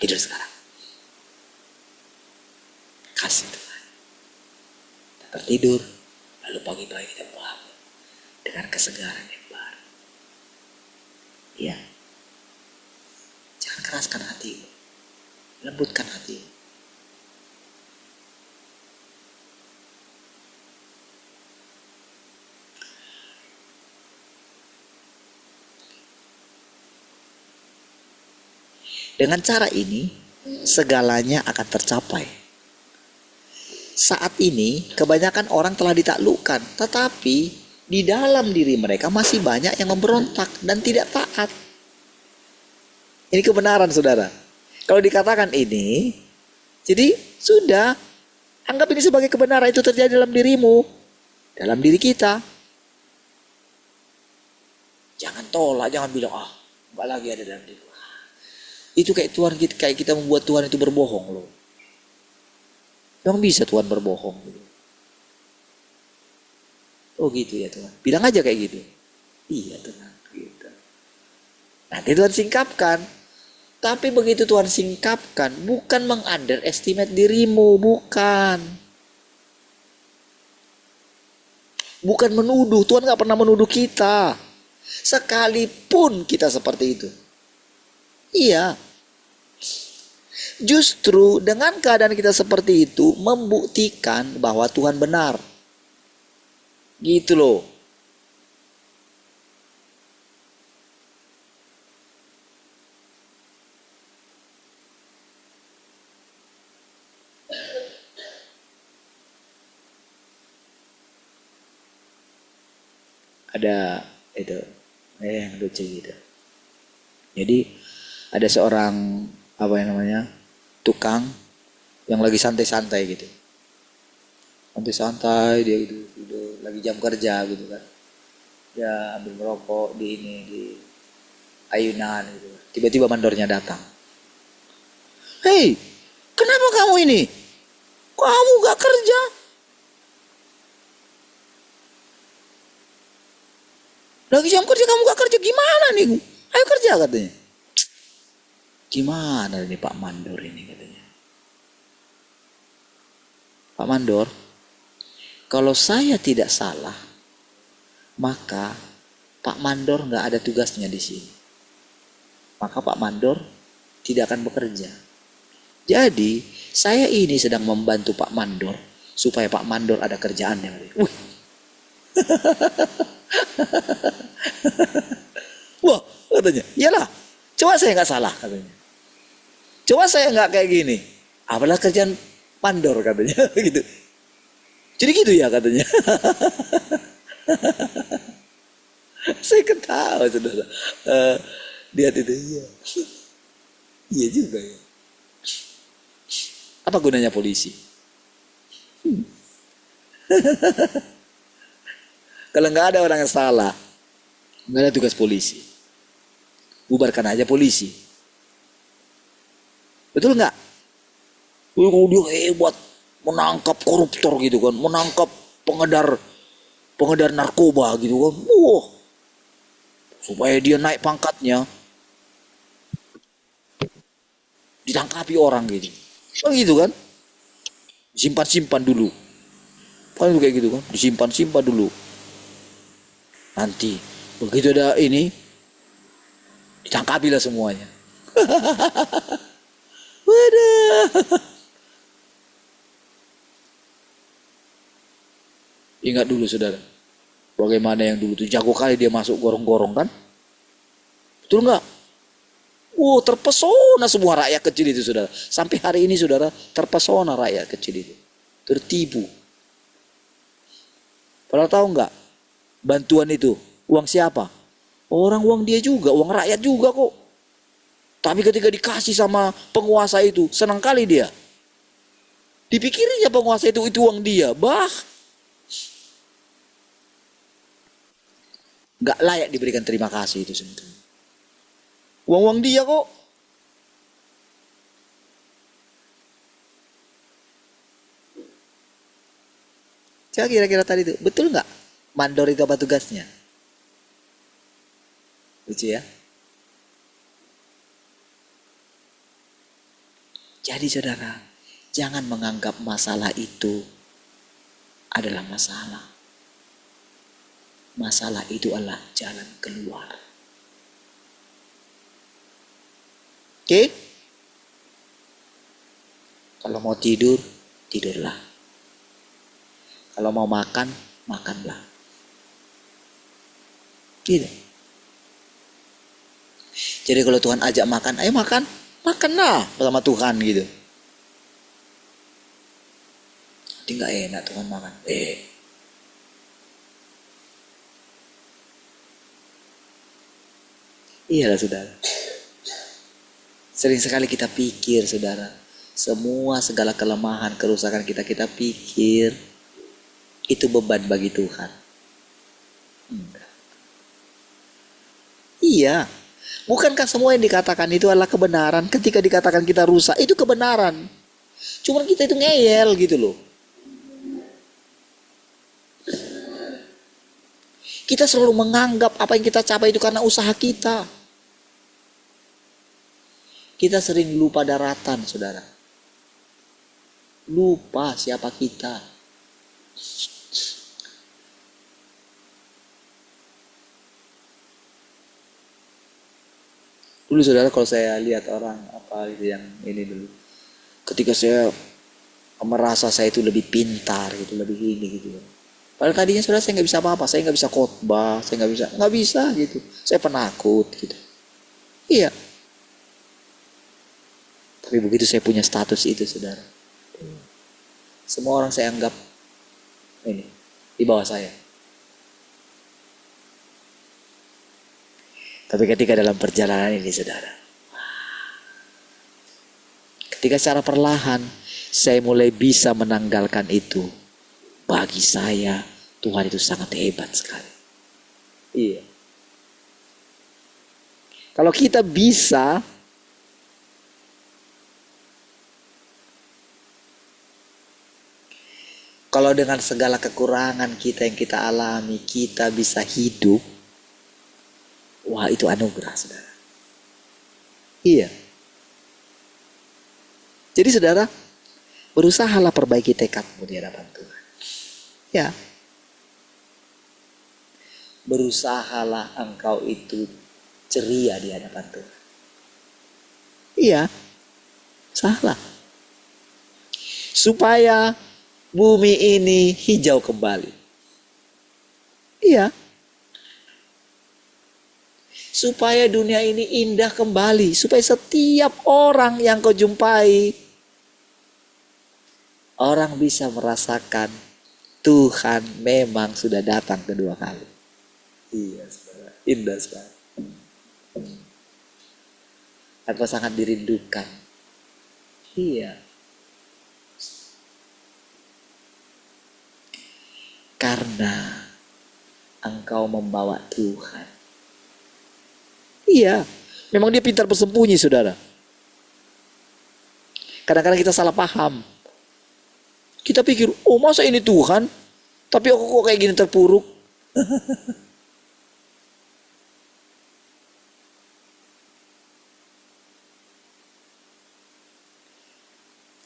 Tidur sekarang. Kasih Tuhan. Kita tertidur. Lalu pagi-pagi kita bangun dengan kesegaran yang baru. Iya. Jangan keraskan hatimu. Lembutkan hatimu. Dengan cara ini, segalanya akan tercapai. Saat ini, kebanyakan orang telah ditaklukkan, tetapi di dalam diri mereka masih banyak yang memberontak dan tidak taat. Ini kebenaran, saudara. Kalau dikatakan ini, jadi sudah, anggap ini sebagai kebenaran, itu terjadi dalam dirimu, dalam diri kita. Jangan tolak, jangan bilang, enggak lagi ada dalam diri. Itu kayak kita membuat Tuhan itu berbohong loh. Yang bisa Tuhan berbohong gitu. Oh gitu ya Tuhan. Bilang aja kayak gitu. Iya Tuhan. Gitu. Nanti Tuhan singkapkan. Tapi begitu Tuhan singkapkan, bukan meng-underestimate dirimu, bukan. Bukan menuduh. Tuhan gak pernah menuduh kita. Sekalipun kita seperti itu. Iya. Justru dengan keadaan kita seperti itu membuktikan bahwa Tuhan benar. Gitu loh. Ada itu yang lucu gitu. Jadi ada seorang tukang yang lagi santai-santai gitu. Santai-santai dia gitu, lagi jam kerja gitu kan. Dia ambil merokok di ayunan gitu. Tiba-tiba mandornya datang. Hei, kenapa kamu ini? Kamu gak kerja? Lagi jam kerja kamu gak kerja, gimana nih? Ayo kerja katanya. Gimana nih Pak Mandor ini katanya. Pak Mandor, kalau saya tidak salah, maka Pak Mandor nggak ada tugasnya di sini. Maka Pak Mandor tidak akan bekerja. Jadi saya ini sedang membantu Pak Mandor supaya Pak Mandor ada kerjaannya. Wah katanya, iyalah. Coba saya nggak salah katanya. Coba saya nggak kayak gini, apalah kerjaan mandor katanya gitu. Jadi gitu ya katanya. Saya ketawa saudara. Lihat itu iya. Iya juga ya. Apa gunanya polisi? Kalau nggak ada orang yang salah, nggak ada tugas polisi. Bubarkan aja polisi. Betul nggak? Dia hebat menangkap koruptor gitu kan, menangkap pengedar narkoba gitu kan. Wah, supaya dia naik pangkatnya, ditangkapi orang gitu. Oh gitu kan? Simpan dulu. Paling kayak gitu kan, disimpan dulu. Nanti begitu ada ini, ditangkapilah semuanya. Waduh. Ingat dulu saudara, bagaimana yang dulu tuh jago kali dia masuk gorong-gorong kan? Betul nggak? Terpesona semua rakyat kecil itu saudara. Sampai hari ini saudara, terpesona rakyat kecil itu. Tertipu. Padahal tahu nggak? Bantuan itu, uang siapa? Uang dia juga, uang rakyat juga kok. Tapi ketika dikasih sama penguasa itu, senang kali dia. Dipikirnya penguasa itu uang dia. Nggak layak diberikan terima kasih itu sebetulnya. Uang-uang dia kok. Coba kira-kira tadi itu, betul nggak? Mandor itu apa tugasnya? Lucu ya. Jadi saudara, jangan menganggap masalah itu adalah masalah. Masalah itu adalah jalan keluar. Oke? Kalau mau tidur, tidurlah. Kalau mau makan, makanlah. Gitu. Jadi kalau Tuhan ajak makan, ayo makan. Makanlah bersama Tuhan gitu. Nanti gak enak Tuhan makan. Iyalah saudara. Sering sekali kita pikir saudara. Semua segala kelemahan, kerusakan kita pikir. Itu beban bagi Tuhan. Enggak. Iya. Bukankah semua yang dikatakan itu adalah kebenaran? Ketika dikatakan kita rusak, itu kebenaran. Cuma kita itu ngeyel gitu loh. Kita selalu menganggap apa yang kita capai itu karena usaha kita. Kita sering lupa daratan, saudara. Lupa siapa kita. Dulu saudara kalau saya lihat orang apa gitu yang ini dulu. Ketika saya merasa saya itu lebih pintar gitu, lebih ini gitu. Padahal tadinya saudara saya nggak bisa apa-apa, saya nggak bisa khotbah, saya nggak bisa gitu. Saya penakut gitu. Iya. Tapi begitu saya punya status itu saudara. Semua orang saya anggap ini di bawah saya. Tapi ketika dalam perjalanan ini saudara, ketika secara perlahan saya mulai bisa menanggalkan itu, bagi saya Tuhan itu sangat hebat sekali. Iya. Kalau kita bisa kalau dengan segala kekurangan kita yang kita alami, kita bisa hidup, wah itu anugerah saudara. Iya. Jadi saudara, berusahalah perbaiki tekadmu di hadapan Tuhan. Ya. Berusahalah engkau itu ceria di hadapan Tuhan. Iya. Salah. Supaya bumi ini hijau kembali. Iya. Supaya dunia ini indah kembali. Supaya setiap orang yang kau jumpai, orang bisa merasakan Tuhan memang sudah datang kedua kali. Iya, saudara. Indah sekali. Aku sangat dirindukan. Iya. Karena engkau membawa Tuhan. Iya, memang dia pintar bersembunyi saudara. Kadang-kadang kita salah paham. Kita pikir, oh masa ini Tuhan? Tapi aku kok kayak gini terpuruk?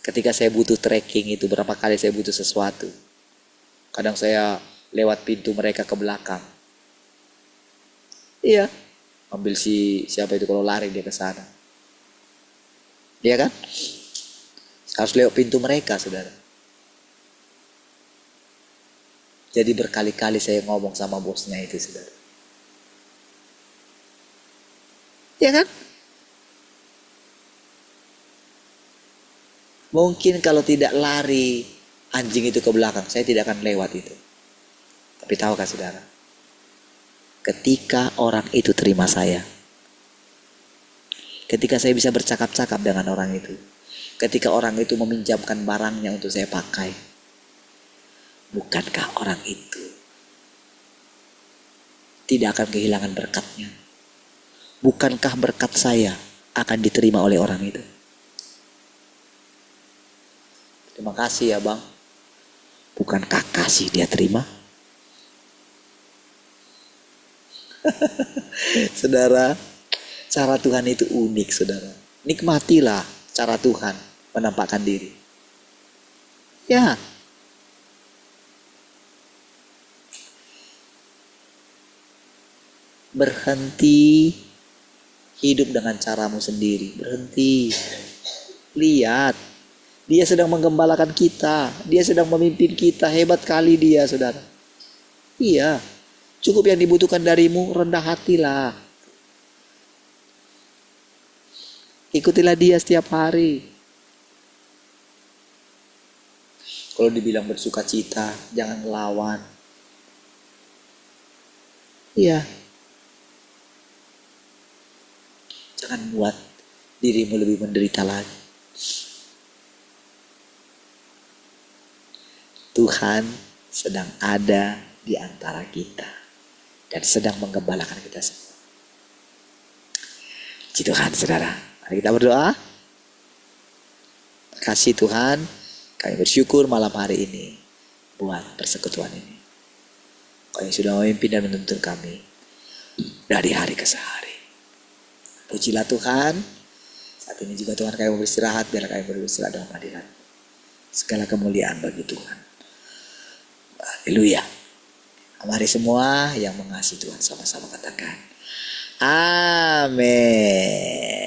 Ketika saya butuh trekking itu, berapa kali saya butuh sesuatu. Kadang saya lewat pintu mereka ke belakang. Iya. Ambil siapa itu kalau lari dia ke sana. Iya kan? Harus lewat pintu mereka, saudara. Jadi berkali-kali saya ngomong sama bosnya itu, saudara. Iya kan? Mungkin kalau tidak lari anjing itu ke belakang, saya tidak akan lewat itu. Tapi tahukah saudara? Ketika orang itu terima saya, ketika saya bisa bercakap-cakap dengan orang itu, ketika orang itu meminjamkan barangnya untuk saya pakai, bukankah orang itu tidak akan kehilangan berkatnya. Bukankah berkat saya akan diterima oleh orang itu? Terima kasih ya Bang. Bukankah kasih dia terima? Saudara, cara Tuhan itu unik saudara. Nikmatilah cara Tuhan menampakkan diri. Ya. Berhenti hidup dengan caramu sendiri. Berhenti. Lihat. Dia sedang menggembalakan kita. Dia sedang memimpin kita. Hebat kali dia saudara. Iya. Cukup yang dibutuhkan darimu rendah hatilah. Ikutilah dia setiap hari. Kalau dibilang bersuka cita, jangan lawan. Iya. Jangan buat dirimu lebih menderita lagi. Tuhan sedang ada di antara kita dan sedang menggembalakan kita semua. Puji Tuhan saudara. Mari kita berdoa. Kasih Tuhan, kami bersyukur malam hari ini buat persekutuan ini. Kau yang sudah memimpin dan menuntun kami dari hari ke hari. Pujilah Tuhan. Saat ini juga Tuhan kami beristirahat, biar kami beristirahat dalam hadirat. Segala kemuliaan bagi Tuhan. Haleluya. Mari semua yang mengasihi Tuhan sama-sama katakan amin.